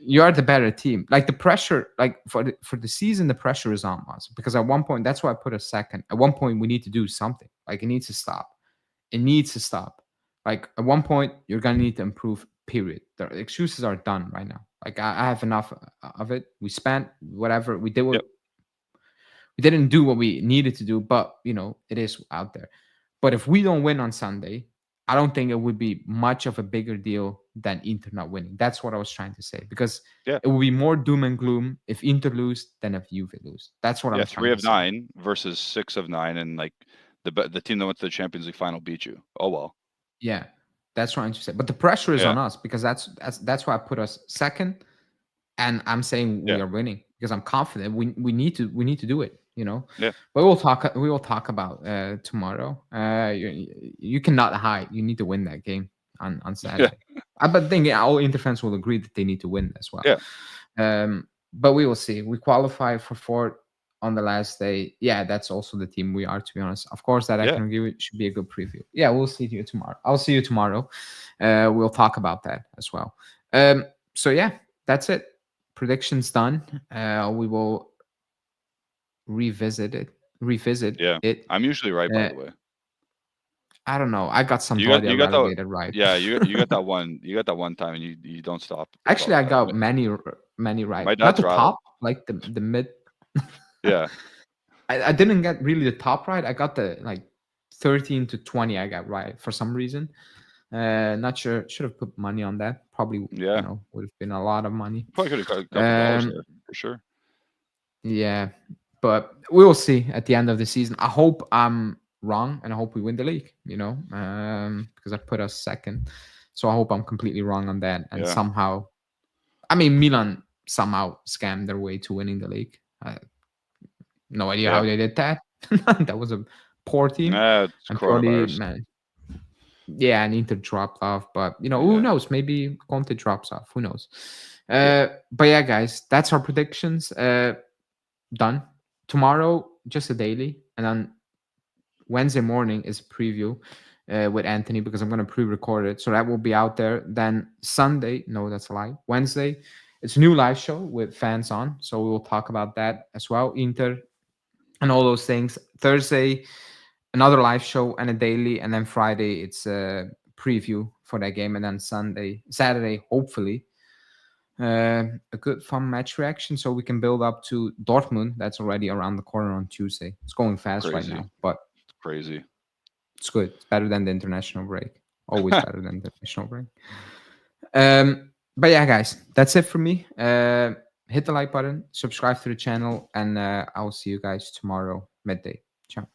You are the better team. Like the pressure, like for the season, the pressure is on us because at one point, that's why I put a second. At one point, we need to do something. Like it needs to stop. It needs to stop. Like at one point, you're gonna need to improve. Period. The excuses are done right now. Like I have enough of it. We spent whatever we did. yep, We didn't do what we needed to do, but it is out there. But if we don't win on Sunday, I don't think it would be much of a bigger deal than Inter not winning. That's what I was trying to say because yeah, it would be more doom and gloom if Inter lose than if Juve lose. That's what yeah. I'm Three trying to of say. nine versus 6 of 9, and like the team that went to the Champions League final beat you. Oh well. Yeah, that's what I'm trying to say. But the pressure is Yeah, on us because that's why I put us second, and I'm saying yeah, we are winning because I'm confident we need to do it. yeah, But we will talk about tomorrow. You cannot hide. You need to win that game on yeah, Saturday. But then all Inter fans will agree that they need to win as well. yeah, But we will see. We qualify for fourth on the last day. Yeah, that's also the team we are, to be honest. Of course, that I yeah, can give it should be a good preview. Yeah, we'll see you tomorrow. I'll see you tomorrow. We'll talk about that as well. So yeah, that's it. Predictions done. We will revisit it. Revisit yeah. it. I'm usually right, by Uh, the way. I don't know. I got You got Sampdoria you got that. relegated right. Yeah, you got that one. You got that one time, and you don't stop. That's all Actually, that I matters. got many right. My Not dad's the rattled. top, like the mid. Yeah, I didn't get really the top right. I got the like 13 to 20 I got right for some reason. Not sure. Should have put money on that. Probably, yeah. would have been a lot of money. Probably could have got a couple dollars Um, there for sure. yeah, but we will see at the end of the season. I hope I'm wrong and I hope we win the league, because I put us second. So I hope I'm completely wrong on that. And Yeah. somehow, I mean, Milan somehow scammed their way to winning the league. No idea how Yeah. they did that. That was a poor team. It's And purely, coronavirus. man, yeah, and Inter dropped off. But, who Yeah. knows? Maybe Conte drops off. Who knows? Yeah. But yeah, guys, that's our predictions. Done. Tomorrow, just a daily. And then Wednesday morning is a preview with Anthony because I'm going to pre-record it. So that will be out there. Then Sunday, no, that's a lie. Wednesday, it's a new live show with fans on. So we will talk about that as well. Inter and all those things. Thursday, another live show and a daily. And then Friday, it's a preview for that game. And then Saturday, hopefully, a good fun match reaction so we can build up to Dortmund. That's already around the corner on Tuesday. It's going fast right Crazy. now, but It's crazy. it's good. It's better than the international break. Always better than the international break. But yeah, guys, that's it for me. Hit the like button, subscribe to the channel, and I'll see you guys tomorrow midday. Ciao.